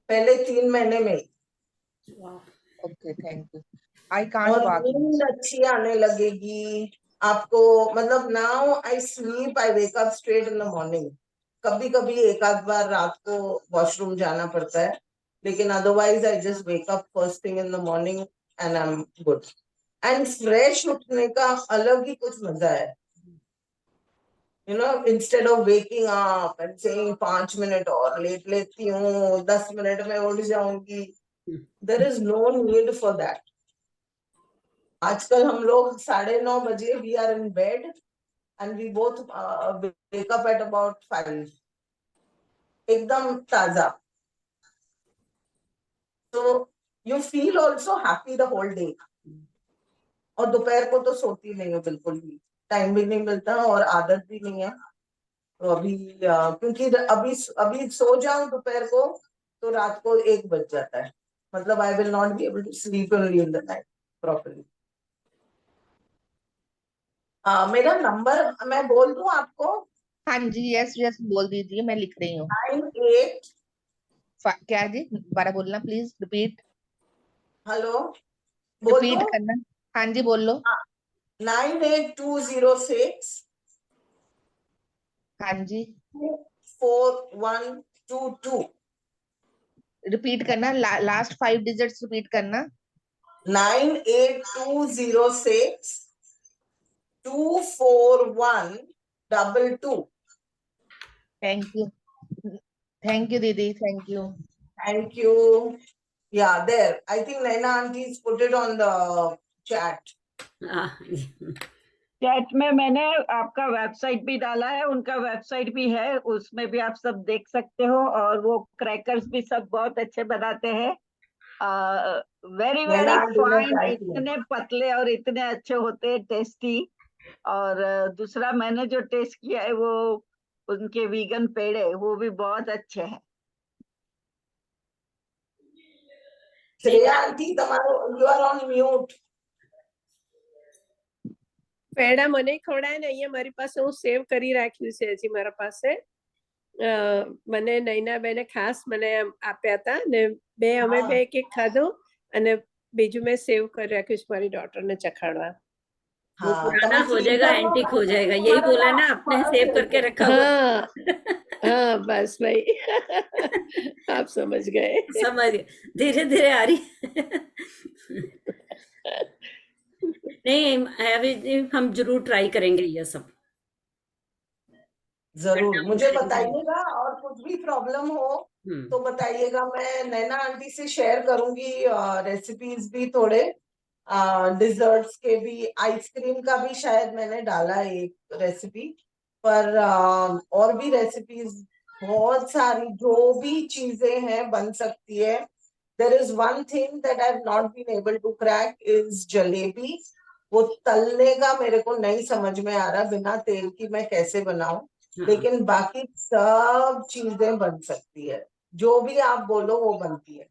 पहले 3 महीने में. Okay, thank you. I can't और walk. नींद अच्छी आने लगेगी आपको. मतलब now I sleep, I wake up straight in the morning. कभी कभी एक आध बार रात को वॉशरूम जाना पड़ता है, लेकिन otherwise I just wake up first thing in the morning and I am good. And fresh उठने का अलग ही कुछ मजा है. You know, instead of waking up and saying 5 minute और लेट लेती हूँ, 10 मिनट में उठ जाऊंगी, there is no need for that. आजकल हम लोग 9:30 बजे we are in bed and we both wake up at about 5. एकदम ताजा. So you feel also happy the whole day. और दोपहर को तो सोती नहीं है बिल्कुल भी, टाइम भी नहीं मिलता और आदत भी नहीं है. तो अभी क्योंकि अभी सो जाऊं दोपहर को तो रात को 1 बज जाता है. मतलब I will not be able to sleep in the night properly. मेरा नंबर मैं बोल दूं आपको? हाँ जी, यस यस बोल दीजिए, मैं लिख रही हूँ. 98 क्या जी, दोबारा बोलना प्लीज. रिपीट. हेलो, बोल रिपीट दूं? करना. हाँ जी बोलो. 98206 हाँ जी 4122. रिपीट करना. लास्ट 5 डिजिट्स रिपीट करना. 98206 24122. थैंक यू दीदी, thank you. Thank you. Yeah, there. I think Naina auntie's put it on the chat. Chat में मैंने आपका वेबसाइट भी डाला है, उनका वेबसाइट भी है, उसमें भी आप सब देख सकते हो. और वो क्रैकर्स भी सब बहुत अच्छे बनाते हैं. Very very fine. इतने पतले और इतने अच्छे होते हैं, टेस्टी. और दूसरा मैंने जो टेस्ट किया है वो उनके वीगन पेड़े, वो भी बहुत अच्छे हैं. Shreya auntie, you are on mute. પેડા મને ખવડાય ને અહીંયા મારી પાસે હું સેવ કરી રાખ્યું છે હજી મારા પાસે. મને નૈનાબેને ખાસ મને આપ્યા હતા ને અમે બે એક એક ખાધું અને બીજું મેં સેવ કરી રાખ્યું છે મારી ડોટરને ચખાડવા. वो पुराना हो जाएगा, एंटीक हो जाएगा. यही बोला ना आपने, सेव करके रखा हुआ. हाँ बस भाई. आप समझ गए. समझ गए, धीरे धीरे आ रही. नहीं, अभी हम जरूर ट्राई करेंगे ये सब. जरूर मुझे बताइएगा, और कुछ भी प्रॉब्लम हो तो बताइएगा. मैं नैना आंटी से शेयर करूंगी रेसिपीज भी थोड़े, डिजर्ट्स के भी. आइसक्रीम का भी शायद मैंने डाला है एक रेसिपी, पर और भी रेसिपीज बहुत सारी जो भी चीजें हैं बन सकती है. There is one thing that I've not been able to crack is jalebi. वो तलने का मेरे को नहीं समझ में आ रहा बिना तेल की मैं कैसे बनाऊं. हाँ, लेकिन बाकी सब चीजें बन सकती है. जो भी आप बोलो वो बनती है.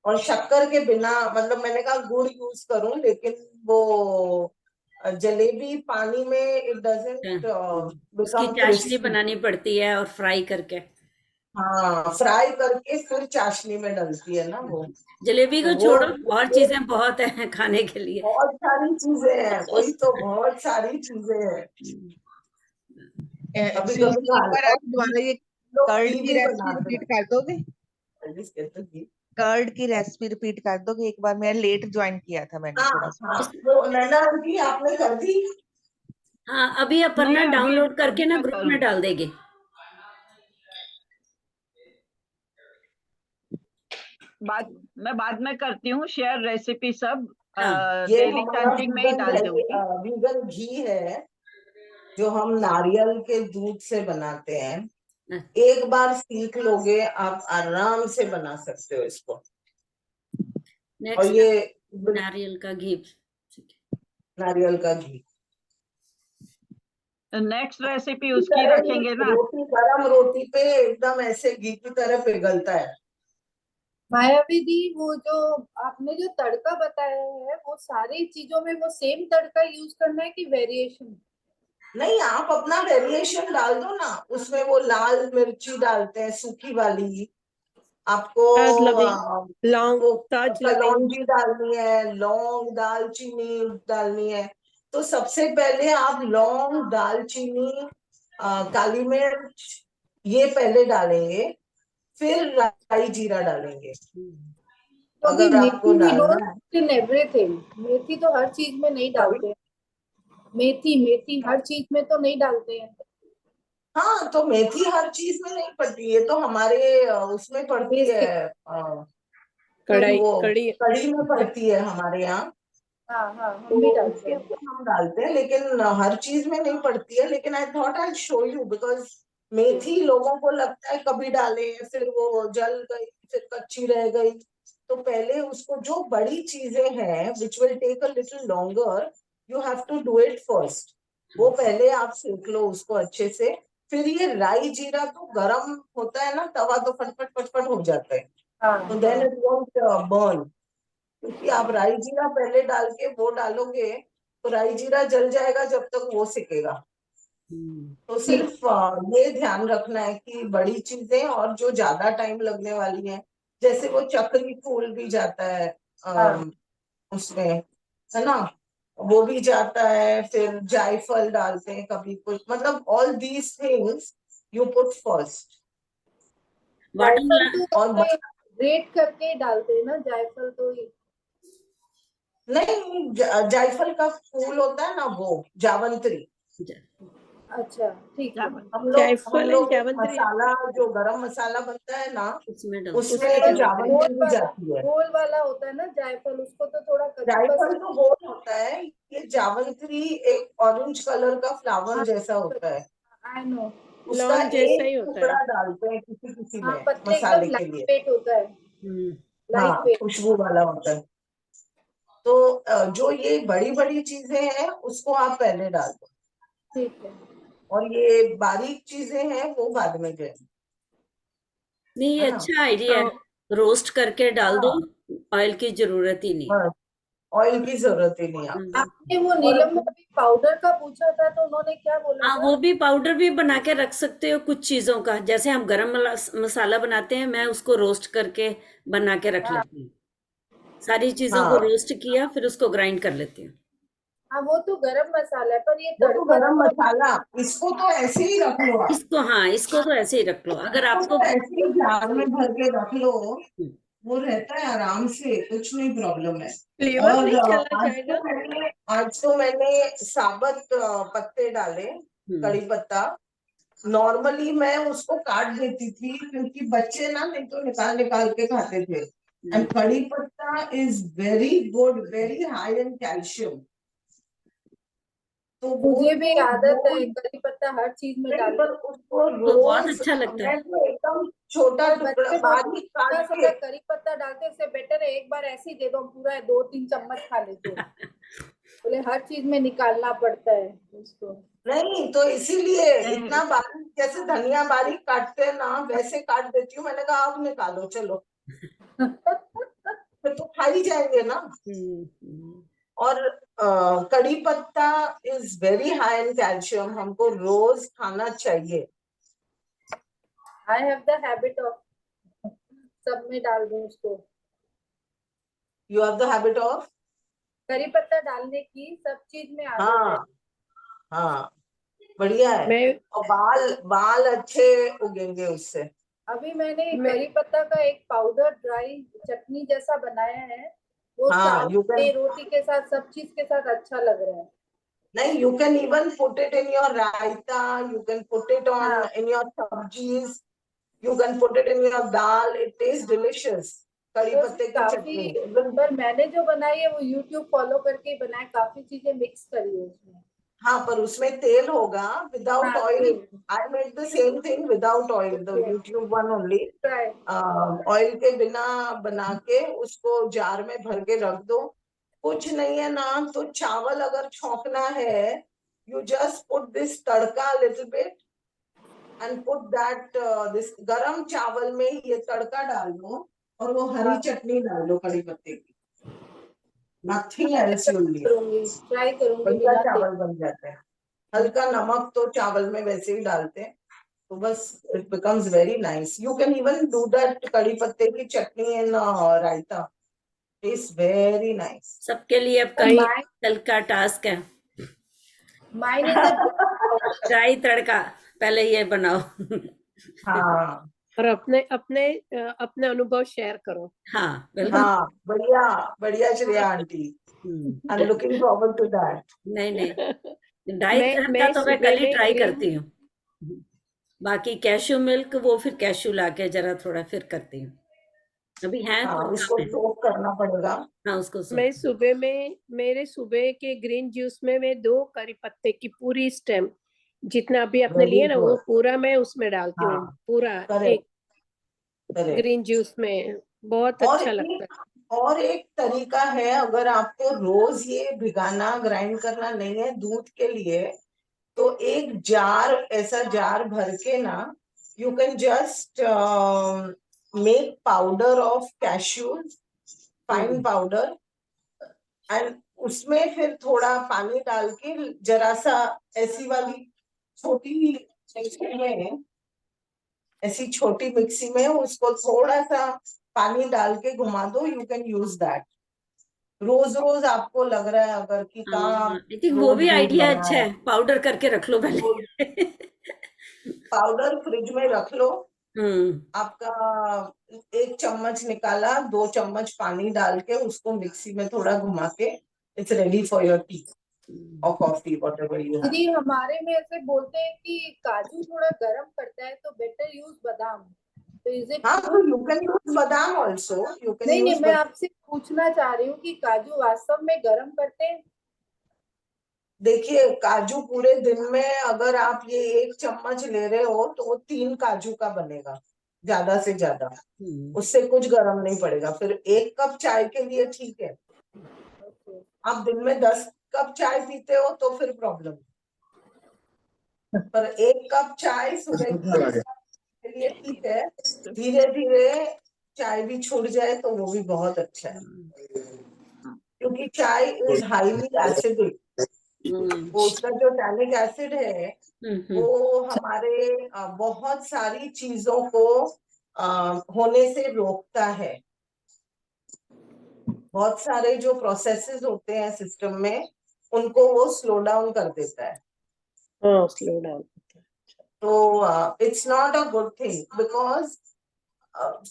और शक्कर के बिना, मतलब मैंने कहा गुड़ यूज करूं, लेकिन वो जलेबी पानी में इट डजंट उसकी बिकम चाशनी क्रिस्पी. बनानी पड़ती है और फ्राई करके. हाँ, फ्राई करके फिर चाशनी में डलती है ना वो. जलेबी को तो छोड़ो वो और चीजें बहुत हैं खाने के लिए. बहुत सारी चीजें हैं. वही तो, बहुत सारी चीजें हैं. कभी सुनिए, कभी एक बार आप दोबारा ये लोग कर्ड घी की भी रेसिपी बनाते रिपीट कर दोगे? हैं. कर्ड की रेसिपी रिपीट कर दोगे? एक बार मैं लेट ज्वाइन किया था मैंने हाँ थोड़ा सा. हाँ, वो नैना आंटी आपने कर दी. हाँ, अभी अपर्णा नहीं, अभी डाउनलोड करके अभी ना मैं ग्रुप में करूँ. डाल देगी. मैं बाद में करती हूँ शेयर रेसिपी सब. हाँ. ये डेली हमारा चैंटिंग में ही डाल दूंगी. वीगन घी है जो हम नारियल के दूध से बनाते हैं. एक बार सीख लोगे आप आराम से बना सकते हो इसको. और नेक्स्ट ये नारियल का घी. नारियल का घी. नेक्स्ट रेसिपी उसकी रखेंगे ना. रोटी, गरम रोटी पे एकदम ऐसे घी की तरह पिघलता है. मायावी दी, वो जो आपने जो तड़का बताया है वो सारी चीजों में वो सेम तड़का यूज करना है कि वेरिएशन? नहीं, आप अपना वेरिएशन डाल दो ना. उसमें वो लाल मिर्ची डालते हैं सूखी वाली. आपको लौंग, वो ताज कलौंजी डालनी है, लौंग, दालचीनी डालनी है. तो सबसे पहले आप लौंग, दालचीनी, काली मिर्च ये पहले डालेंगे, फिर राई जीरा डालेंगे. तो अगर आपको डालना है. इन एवरीथिंग, मेथी तो हर चीज में नहीं डालते हैं. मेथी हर चीज में तो नहीं डालते हैं. हाँ, तो मेथी हर चीज में नहीं पड़ती है. तो हमारे उसमें पड़ती है, कड़ी में पड़ती है हमारे यहाँ. हाँ हाँ, हम तो भी डालते उसके हैं. अंदर हम डालते हैं, लेकिन हर चीज में नहीं पड़ती है. लेकिन I thought I show you because मेथी लोगों को लगता है कभी डाले फिर वो जल गई, फिर कच्ची रह गई. तो पहले उसको जो बड़ी चीजें हैं which will take a little longer, you have to do it first. वो पहले आप सेक लो उसको अच्छे से. फिर ये राई जीरा तो गरम होता है ना तवा, तो फटफट फटफट हो जाता है. तो देन इट वोंट बर्न. क्योंकि आप राई जीरा पहले डाल के वो डालोगे तो राई जीरा जल जाएगा जब तक वो सिकेगा. तो सिर्फ ये ध्यान रखना है कि बड़ी चीजें और जो ज्यादा टाइम लगने वाली है, जैसे वो चक्री फूल भी जाता है उसमें, है ना, वो भी जाता है. फिर जायफल डालते हैं कभी कुछ, मतलब all these things you put first. और ग्रेट करके डालते हैं ना जायफल तो. नहीं, जायफल का फूल होता है ना, वो जावंत्री. अच्छा, ठीक है. हम लोग मसाला जो गरम मसाला बनता है ना उसमें जावंत्री भी जाती है. गोल वाला होता है ना जायफल, उसको तो थोड़ा जायफल तो गोल होता है. ये जावंत्री एक ऑरेंज कलर का फ्लावर जैसा होता है. I know. उसका एक टुकड़ा डालते हैं किसी किसी में मसाले के लिए. वेट होता है. हाँ, खुशबू वाला होता है. तो जो ये बड़ी बड़ी चीजें हैं उसको आप पहले डाल दो. ठीक है. और ये बारीक चीजें हैं वो बाद में जाए. नहीं, ये अच्छा आइडिया है. रोस्ट करके डाल दो, ऑयल की जरूरत ही नहीं. ऑयल की जरूरत ही नहीं. आपने वो नीलम में अभी पाउडर का पूछा था तो उन्होंने क्या बोला? हाँ, वो भी पाउडर भी बना के रख सकते हो कुछ चीजों का. जैसे हम गरम मसाला बनाते हैं, मैं उसको रोस्ट करके बना के रख लेती हूँ. सारी चीजों को रोस्ट किया फिर उसको ग्राइंड कर लेती हूँ. हाँ, वो तो गरम मसाला है, पर ये वो तो गरम मसाला, इसको तो ऐसे ही रख लो. इसको, हाँ, इसको तो ऐसे ही रख लो. अगर आपको ऐसे ही जार में भर के रख लो, वो रहता है आराम से, कुछ नहीं प्रॉब्लम है. और आज तो मैंने साबुत पत्ते डाले, कड़ी पत्ता. नॉर्मली मैं उसको काट देती थी क्योंकि बच्चे ना नहीं तो निकाल निकाल के खाते थे. एंड कड़ी पत्ता is very good, very high in calcium. तो वो मुझे भी तो आदत है रोज करी पत्ता हर चीज में नहीं, डालने पर उसको तो बहुत रोज अच्छा लगता है। मैं तो एकदम छोटा पर टुकड़ा बच्चे बारीक छोटा काट सा के करी पत्ता डालते हैं, इससे बेटर है एक बार ऐसे ही दे दो, पूरा 2-3 चम्मच खा लेते हैं। बोले हर चीज में निकालना पड़ता है उसको। नहीं, तो इसीलिए इतना बारीक जैसे धनिया बारीक काटते हैं ना वैसे काट देती हूँ। मैंने कहा अब निकालो चलो, फिर तो खा ही जाएंगे ना। और कड़ी पत्ता is very high in calcium, हमको रोज खाना चाहिए। I have the habit of सब में डाल दूं उसको, you have the habit of, करी पत्ता डालने की सब चीज में आदत है। हाँ हाँ, बढ़िया है। मैं और बाल बाल अच्छे उगेंगे उससे। अभी मैंने मैं करी पत्ता का एक पाउडर ड्राई चटनी जैसा बनाया है, वो हाँ, चावल यू कैन, के रोटी के साथ सब चीज के साथ अच्छा लग रहा है। नहीं, you can even put it in your raita, you can put it on हाँ in your sabjis, you can put it in your dal, it tastes delicious. कड़ी तो पत्ते उसमें की काफी, चटनी even, पर मैंने जो बनाई है वो यूट्यूब फॉलो करके ही बनाया, काफी चीजें मिक्स करी है उसमें। हाँ, पर उसमें तेल होगा, विदाउट हाँ oil. I made the same thing without oil, the okay YouTube one only. Try. Oil के बिना बना के उसको जार में भर के रख दो। कुछ नहीं है ना, तो चावल अगर छौंकना है, you just put this tadka little bit and put that this, गरम चावल में ये तड़का डाल दो और वो हरी चटनी डाल दो कड़ी पत्ते की, nothing else you need. Try करूंगी बढ़िया बिना तेल। चावल बन जाते हैं। हल्का नमक तो चावल में वैसे ही डालते हैं, तो बस it becomes very nice. You can even do that कड़ी पत्ते की चटनी इन रायता, इट्स वेरी नाइस। सबके लिए अब कहीं कल का टास्क है, माइन इज अ ड्राई तड़का, पहले ये बनाओ। हाँ और अपने अपने अपने अनुभव शेयर करो। हाँ बिल्कुल। हाँ, बढ़िया बढ़िया Shreya aunty, I am looking forward to that. नहीं नहीं, ड्राई तड़का मैं तो मैं सुबह कल ही में ट्राई ग्रीन करती हूँ। बाकी कैश्यू मिल्क वो फिर कैश्यू लाके जरा थोड़ा फिर करती हूँ, अभी है हाँ, तो उसको काम है। सोक करना पड़ेगा। हाँ उसको मैं सोच। सुबह में मेरे सुबह के ग्रीन जूस में मैं 2 करी पत्ते की पूरी स्टेम जितना अभी आपने वेरी लिए ना वो गुड, पूरा मैं उसमें डालती हूँ, हाँ, पूरा करेक्ट एक करेक्ट। ग्रीन जूस में, बहुत और अच्छा लगता है। और एक तरीका है, अगर आपको रोज ये भिगाना ग्राइंड करना नहीं है दूध के लिए, तो एक जार, ऐसा जार भर के ना, you can just make powder of cashews, fine powder, and उसमें फिर थोड़ा पानी डाल के जरा सा ऐसी वाली छोटी मिक्सी में, ऐसी छोटी मिक्सी में उसको थोड़ा सा पानी डाल के घुमा दो, यू कैन यूज दैट। रोज रोज आपको लग रहा है अगर कि कहाँ आई थिंक वो रोज भी दूध आइडिया बना अच्छा है, है, पाउडर करके रख लो तो पहले। पाउडर फ्रिज में रख लो। हम्म। आपका 1 चम्मच निकाला, 2 चम्मच पानी डाल के उसको मिक्सी में थोड़ा घुमा के, it's ready for your T और कॉफी, व्हाटएवर यू हैव। दीदी हमारे में ऐसे बोलते हैं कि काजू थोड़ा गर्म करता है तो बेटर यूज बादाम, तो इज इट हाँ, ट्रू? तो यू कैन यूज बादाम ऑल्सो, यू कैन नहीं यूज। मैं आपसे पूछना चाह रही हूँ कि काजू वास्तव में गर्म करते हैं? देखिए, काजू पूरे दिन में अगर आप ये 1 चम्मच ले रहे हो तो वो 3 काजू का बनेगा, ज्यादा से ज्यादा, उससे कुछ गरम नहीं पड़ेगा। फिर 1 कप चाय के लिए ठीक है। आप दिन में 10 कप चाय पीते हो तो फिर प्रॉब्लम, पर 1 कप चाय सुबह के लिए ठीक है। धीरे धीरे चाय भी छूट जाए तो वो भी बहुत अच्छा है, क्योंकि चाय इज हाईली एसिडिक। वो उसका जो टैनिक एसिड है वो हमारे बहुत सारी चीजों को होने से रोकता है। बहुत सारे जो प्रोसेसेस होते हैं सिस्टम में उनको वो स्लो डाउन कर देता है। हाँ स्लो डाउन। तो it's not a good thing, because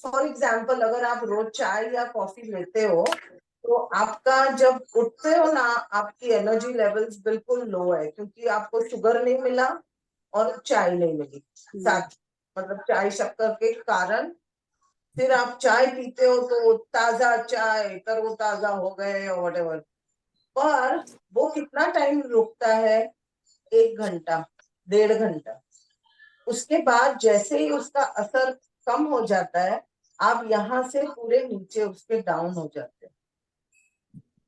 for example अगर आप रोज चाय या कॉफी लेते हो तो आपका जब उठते हो ना, आपकी एनर्जी लेवल्स बिल्कुल लो है, क्योंकि आपको शुगर नहीं मिला और चाय नहीं मिली साथ, मतलब चाय शक्कर के कारण। फिर आप चाय पीते हो तो ताजा चाय, तरोताजा हो गए और व्हाटएवर, पर वो कितना टाइम रुकता है, 1 घंटा 1.5 घंटा। उसके बाद जैसे ही उसका असर कम हो जाता है, आप यहाँ से पूरे नीचे उसके डाउन हो जाते हैं।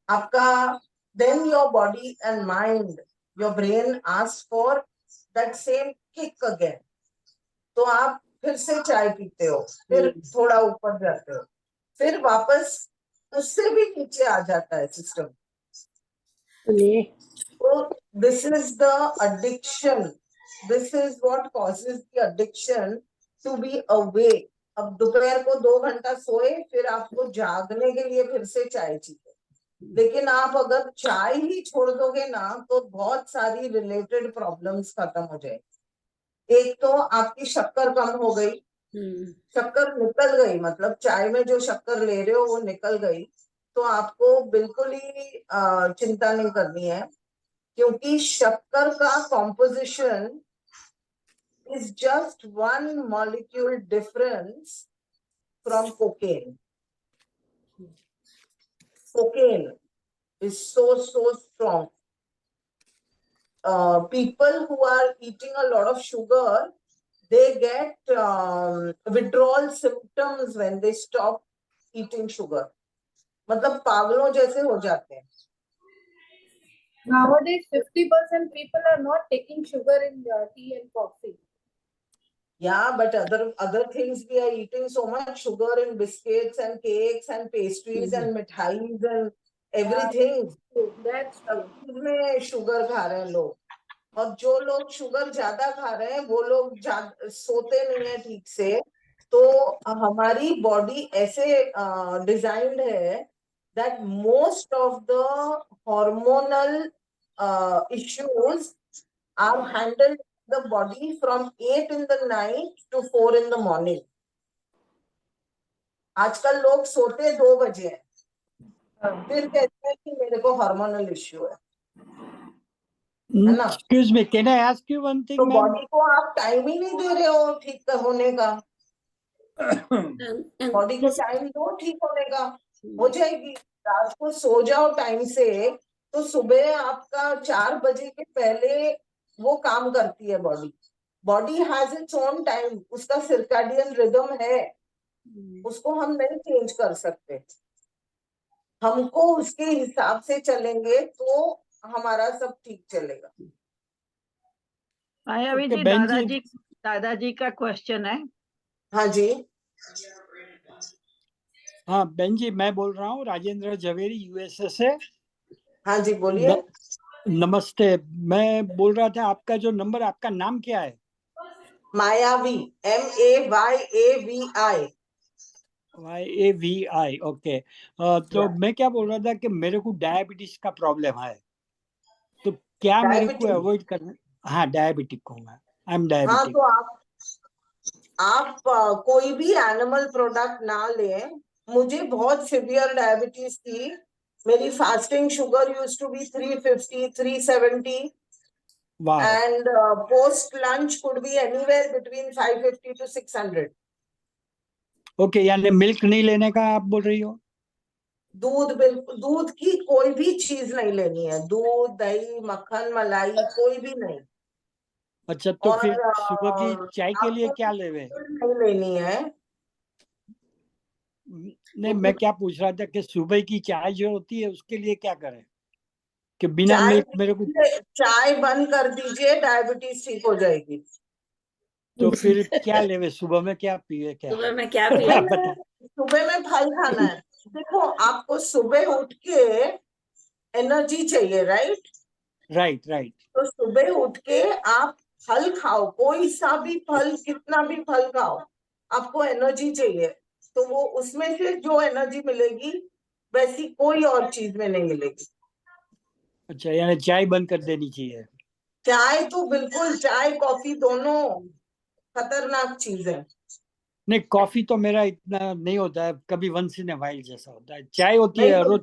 आपका then your body and mind, your brain asks for that same kick again. तो आप फिर से चाय पीते हो, फिर थोड़ा ऊपर जाते हो, फिर वापस उससे भी नीचे आ जाता है system. So this is the addiction. This is what causes the addiction to be awake. अब दोपहर को 2 घंटा सोए, फिर आपको जागने के लिए फिर से चाय चाहिए। लेकिन आप अगर चाय ही छोड़ दोगे ना, तो बहुत सारी रिलेटेड प्रॉब्लम्स खत्म हो जाएगी। एक तो आपकी शक्कर कम हो गई, शक्कर निकल गई, मतलब चाय में जो शक्कर ले रहे हो वो निकल गई, तो आपको बिल्कुल ही चिंता नहीं करनी है, क्योंकि शक्कर का composition is just one molecule difference from cocaine. Cocaine is so strong. People who are eating a lot of sugar, they get withdrawal symptoms when they stop eating sugar. मतलब पागलों जैसे हो जाते हैं। Nowadays, 50% people are not taking sugar in tea and coffee. Yeah, but other things we are eating so much sugar in biscuits and cakes and pastries and mithais and everything. That's true. में शुगर खा रहे हैं लोग, और जो लोग शुगर ज्यादा खा रहे हैं वो लोग सोते नहीं है ठीक से। तो हमारी बॉडी ऐसे डिजाइंड है that most of the hormonal issues are handled in the body from 8 in the night to 4 in the morning. आजकल लोग सोते 2 बजे हैं, फिर कहते हैं कि मेरे को हार्मोनल इश्यू है ना। Excuse me, can I ask you one thing, तो ma'am? बॉडी को आप टाइम ही नहीं दे रहे हो ठीक होने का। बॉडी को टाइम दो ठीक होने का, हो जाएगी। रात को सो जाओ टाइम से, तो सुबह आपका 4 बजे के पहले वो काम करती है body. Body has its own time, उसका सर्कैडियन रिदम है, उसको हम नहीं चेंज कर सकते। हमको उसके हिसाब से चलेंगे तो हमारा सब ठीक चलेगा। मायावी जी, दादाजी का क्वेश्चन है। हाँ जी। हाँ बहन जी, मैं बोल रहा हूँ राजेंद्र झवेरी यूएसए से। हाँ जी बोलिए। नमस्ते, मैं बोल रहा था आपका जो नंबर, आपका नाम क्या है? मायावी, MAYAVI। YAVI, okay. तो मैं क्या बोल रहा था कि मेरे को डायबिटीज का प्रॉब्लम है, तो क्या मेरे को अवॉइड करना? हाँ डायबिटिक हूँ मैं, आई एम डायबिटिक। हाँ, तो आप कोई भी एनिमल प्रोडक्ट ना लें। मुझे बहुत सिवियर डायबिटीज थी, मेरी fasting sugar used to be 350 370 and post lunch could be anywhere between 550 to 600। Okay, यानी मिल्क नहीं लेने का आप बोल रही हो? दूध, बिल्कुल दूध की कोई भी चीज नहीं लेनी है, दूध दही मक्खन मलाई कोई भी नहीं। अच्छा, तो फिर सुबह की चाय के लिए क्या लेवे? नहीं लेनी है। नहीं, मैं क्या पूछ रहा था कि सुबह की चाय जो होती है उसके लिए क्या करें कि बिना मिल्क मेरे को? चाय बंद कर दीजिए, डायबिटीज ठीक हो जाएगी। तो फिर क्या लेवे सुबह में, क्या पिए? क्या सुबह में क्या पिए? सुबह में फल खाना है। देखो, आपको सुबह उठ के एनर्जी चाहिए, राइट? राइट। तो सुबह उठ के आप फल खाओ, कोई सा भी फल, कितना भी फल खाओ, आपको एनर्जी चाहिए। तो वो उसमें से जो एनर्जी मिलेगी वैसी कोई और चीज में नहीं मिलेगी। अच्छा, यानी चाय बंद कर देनी चाहिए? चाय तो बिल्कुल, चाय कॉफी दोनों खतरनाक चीज है। नहीं, कॉफी तो मेरा इतना नहीं होता है, कभी वंस इन अ वाइल जैसा होता है। चाय होती है रोज।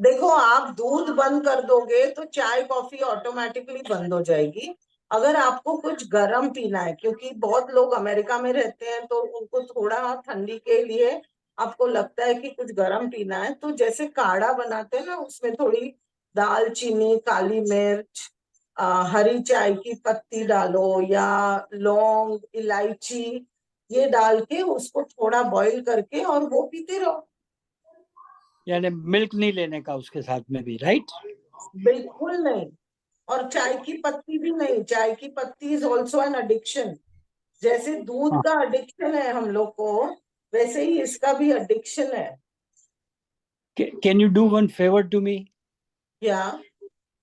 देखो, आप दूध बंद कर दोगे तो चाय कॉफी ऑटोमेटिकली बंद हो जाएगी। अगर आपको कुछ गर्म पीना है, क्योंकि बहुत लोग अमेरिका में रहते हैं तो उनको थोड़ा ठंडी के लिए आपको लगता है कि कुछ गर्म पीना है, तो जैसे काढ़ा बनाते हैं ना, उसमें थोड़ी दालचीनी, काली मिर्च, हरी चाय की पत्ती डालो या लौंग, इलायची, ये डाल के उसको थोड़ा बॉईल करके और वो पीते रहो। यानी मिल्क नहीं लेने का उसके साथ में भी, राइट? बिल्कुल नहीं। और चाय की पत्ती भी नहीं। चाय की पत्ती इज ऑल्सो एन एडिक्शन। जैसे दूध का एडिक्शन है हम लोग को, वैसे ही इसका भी एडिक्शन है। Can you do one favour to me? क्या?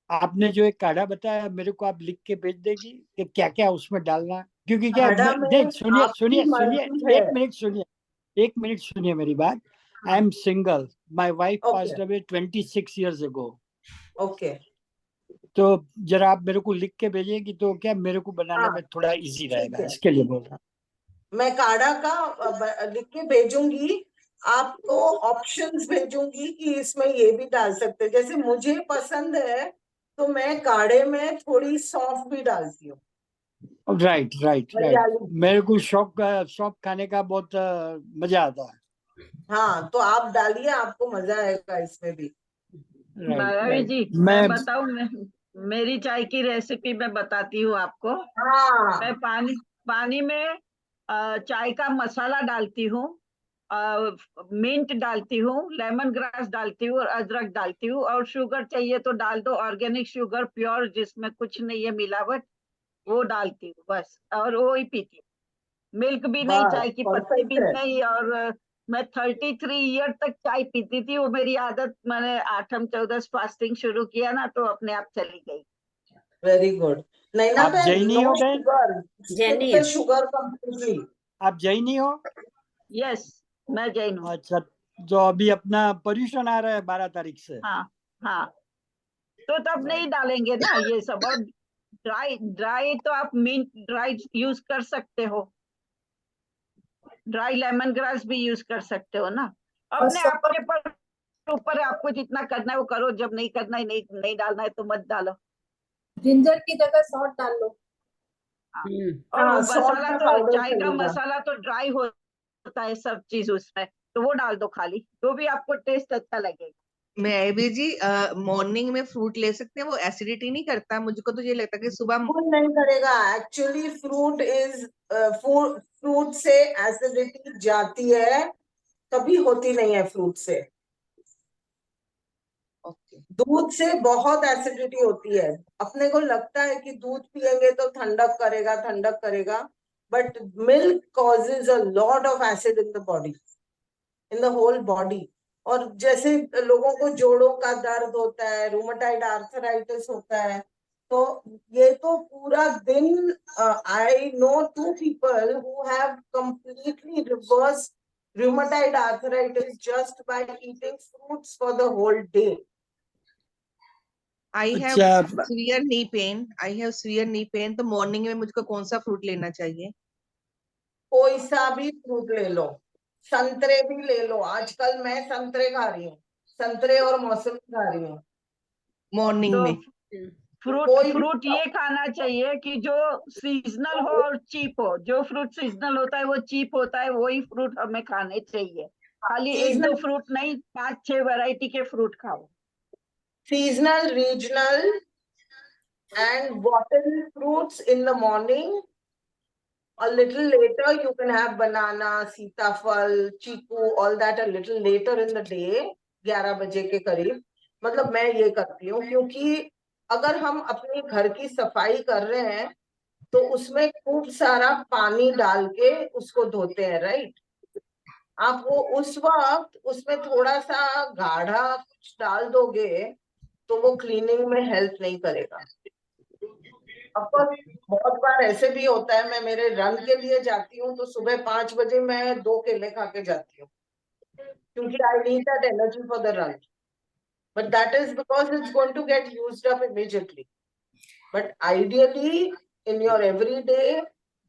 आपने जो एक काढ़ा बताया मेरे को, आप लिख के भेज देगी कि क्या क्या उसमें डालना है? क्योंकि क्या काढ़ा में देख, सुनिए आपकी सुनिए सुनिए, मर्जी है। एक मिनट सुनिए मेरी बात। I am single, my wife Okay. Passed away 26 years ago. Okay. तो जरा आप मेरे को लिख के भेजेगी तो क्या मेरे को बनाने हाँ, में थोड़ा इजी रहेगा, है। इसके लिए बोल रहा हूँ। मैं काढ़ा का लिख के भेजूंगी आपको, ऑप्शंस भेजूंगी कि इसमें ये भी डाल सकते हैं। जैसे मुझे पसंद है तो मैं काढ़े में थोड़ी सौंफ भी डालती हूँ। Right right right. हरियाली। मेरे को सौंफ खाने का बहुत मजा आता है। हाँ, तो आप डालिए, आपको मजा आएगा इसमें भी। राइट मायावी राइट। जी, मैं बताऊं, मेरी चाय की रेसिपी मैं बताती हूँ आपको। हाँ, मैं पानी में चाय का मसाला डालती हूँ, मिंट डालती हूँ, लेमन ग्रास डालती हूँ और अदरक डालती हूँ, और शुगर चाहिए तो डाल दो, ऑर्गेनिक शुगर प्योर जिसमें कुछ नहीं है मिलावट, वो डालती हूँ बस, और वो ही पीती हूँ। मिल्क भी नहीं, बस चाय की पत्ती परफेक्ट भी है। नहीं। और मैं 33 ईयर तक चाय पीती थी, वो मेरी आदत, मैंने 8 14 फास्टिंग शुरू किया ना तो अपने आप चली गई। Very good. नहीं ना आप बहन, जैनी नो हो बहन? शुगर, जैनी स्किप है। The sugar completely. आप जैनी हो? यस, मैं जैन हूँ। अच्छा, जो अभी अपना पर्यूषण आ रहा है 12 तारीख से। हाँ हाँ, तो तब नहीं डालेंगे ना ये सब। और ड्राई तो आप मिंट ड्राई यूज कर सकते हो, ड्राई लेमन ग्रास भी यूज कर सकते हो ना। अपने सब आप के ऊपर है, आपको जितना करना है वो करो, जब नहीं करना है नहीं डालना है तो मत डालो। जिंजर की जगह सॉल्ट डाल लो। हाँ। हम्म। और वो हाँ, सॉल्ट मसाला का तो, पाउडर चाय का चलेगा। मसाला तो ड्राई होता है सब चीज उसमें, तो वो डाल दो खाली, तो भी आपको टेस्ट अच्छा लगेगा। मैं भी जी मॉर्निंग में फ्रूट ले सकते हैं, वो एसिडिटी नहीं करता? मुझको तो ये लगता है कि सुबह बिल्कुल नहीं करेगा। एक्चुअली फ्रूट इज, फ्रूट से एसिडिटी जाती है, कभी होती नहीं है फ्रूट से। ओके। दूध से बहुत एसिडिटी होती है। अपने को लगता है कि दूध पिएंगे तो ठंडक करेगा, ठंडक करेगा, but milk causes a lot of acid in the body, in the whole body. और जैसे लोगों को जोड़ों का दर्द होता है, रूमेटाइड आर्थराइटिस होता है, तो ये तो पूरा दिन, I know 2 people who have completely reversed rheumatoid arthritis just by eating fruits for the whole day. I have अच्छा, सीवियर नी पेन, तो मॉर्निंग में मुझको कौन सा फ्रूट लेना चाहिए? कोई सा भी फ्रूट ले लो, संतरे भी ले लो। आजकल मैं संतरे खा रही हूँ, संतरे और मौसमी खा रही हूँ। मॉर्निंग तो में? कोई भी फ्रूट ये खाना चाहिए कि जो सीजनल हो और चीप हो। जो फ्रूट सीजनल होता है वो चीप होता है, वही फ्रूट हमें खाने चाहिए। खाली 1 2 फ्रूट नहीं, 5 6 वैरायटी के फ्रूट खाओ। seasonal, regional and watery fruits in the morning. A little later you can have banana, सीताफल, चीकू, all that a little later in the day, 11 बजे के करीब। मतलब मैं ये करती हूँ, क्योंकि अगर हम अपने घर की सफाई कर रहे हैं तो उसमें खूब सारा पानी डाल के उसको धोते हैं, राइट? आप वो उस वक्त उसमें थोड़ा सा गाढ़ा कुछ डाल दोगे तो वो क्लीनिंग में हेल्प नहीं करेगा। ऑफकोर्स बहुत बार ऐसे भी होता है, मैं मेरे रन के लिए जाती हूँ तो सुबह 5 बजे मैं 2 केले खा के जाती हूँ, क्योंकि I need that energy for the run, but that is because it's going to get used up immediately. But ideally in your everyday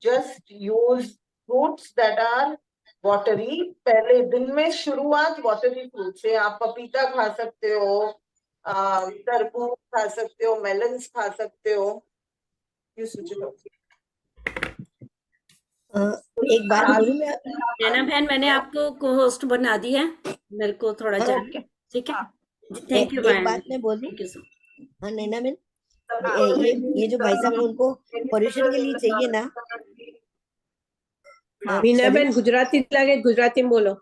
just use fruits that are watery. पहले दिन में शुरुआत वाटरी फ्रूट से। आप पपीता खा सकते हो, तरबूज खा सकते हो, मेलन्स खा सकते हो। एक बात बोलूं मैं? नैना बहन, मैंने आपको को होस्ट बना दी है, मेरे को थोड़ा जाना है, ठीक है? थैंक यू एक मैम, बात मैं बोल दूं, थैंक यू सो हाँ नैना मैम, ये जो भाई साहब हैं, उनको पर्यूषण के लिए चाहिए ना, મીનાબેન ગુજરાતી લાગે, ગુજરાતીમાં બોલો.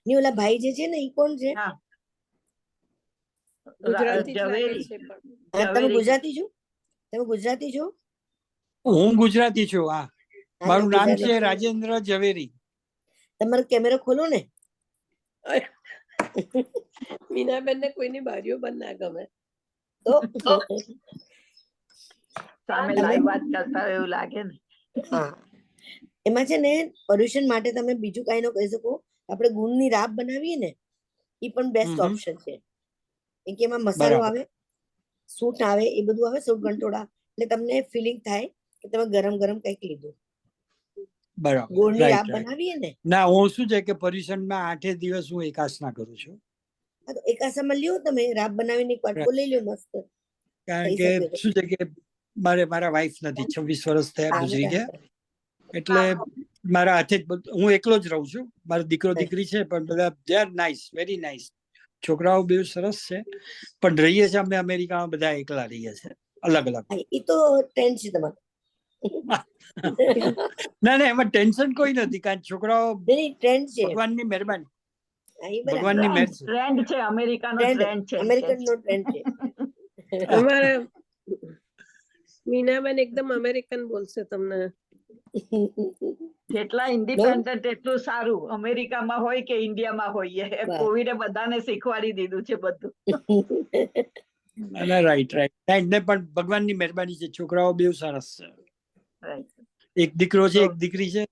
नहीं ओला भाई जे छे ने, ई कोण छे? हाँ ગુજરાતી જ લાગે ઝવેરી. છે પણ. हाँ, તમે ઝવેરી. ગુજરાતી છો? તમે ગુજરાતી છો? હું ગુજરાતી છું. હા, હા, મારું તમે નામ ગુજરાતી છે છો. રાજેન્દ્ર ઝવેરી. તમારો કેમેરો ખોલો ને. મીનાબેન ને કોઈની બારીઓ બંધ ના ગમે. તો સામે તમે લાઈવ વાત કરતા હોય એવું લાગે ને. હા, એમાં છે ને પર્યુષણ માટે તમે બીજું કાંઈ ન કહી શકો. આપણે ગુણની રાબ બનાવીએ ને, એ પણ બેસ્ટ ઓપ્શન છે. એ કે એમાં મસાલો બરાબર. આવે, સૂટ આવે, એ બધું આવે, સૂટ ગંટોડા, એટલે તમને ફિલિંગ થાય કે તમે ગરમ ગરમ કંઈક લીધું. બરાબર, ગોળની રાઈટ રાબ રાઈટ. બનાવીએ ને, ના, હું શું છે કે પર્યુષણમાં 8 દિવસ હું એકાસના કરું છું. હા તો એકાસામાં લ્યો, તમે રાબ બનાવીને એક વાટકો લઈ લ્યો મસ્ત. કારણ થઈ કે શકે તો. શું છે કે મારા વાઈફ નથી, 26 વર્ષ થયા હા, ગુજરી ગયા. બરાબર. એટલે મારા હાથે જ હું એકલો જ રહું છું. મારો દીકરો Right. દીકરી છે, પણ બધા they are nice, very nice. છોકરાઓ બહુ સરસ છે, પણ રહીએ છીએ અમે અમેરિકામાં બધા એકલા રહીએ છીએ, અલગ અલગ. હા, એ તો ટ્રેન્ડ છે તમારો. ના ના, એમાં ટેન્શન કોઈ નથી, કારણ કે છોકરાઓ ટ્રેન્ડ છે. ભગવાનની મહેરબાની, હા, એ બરાબર. ભગવાનની મહેર છે. ટ્રેન્ડ છે, અમેરિકાનો ટ્રેન્ડ, ટ્રેન્ડ છે. અમેરિકન નો ટ્રેન્ડ છે. અમારા મીનાબેન એકદમ અમેરિકન બોલશે તમને. જેટલા ઇન્ડિપેન્ડન્ટ એટલું સારું, અમેરિકામાં હોય કે ઇન્ડિયામાં હોઈએ. વાહ. કોવિડે બધાને શીખવાડી દીધું છે બધું. ના, રાઈટ રાઈટ. ને પણ ભગવાનની મહેરબાની છે, છોકરાઓ બહુ સરસ છે. Right. એક દીકરો છે, એક દીકરી છે.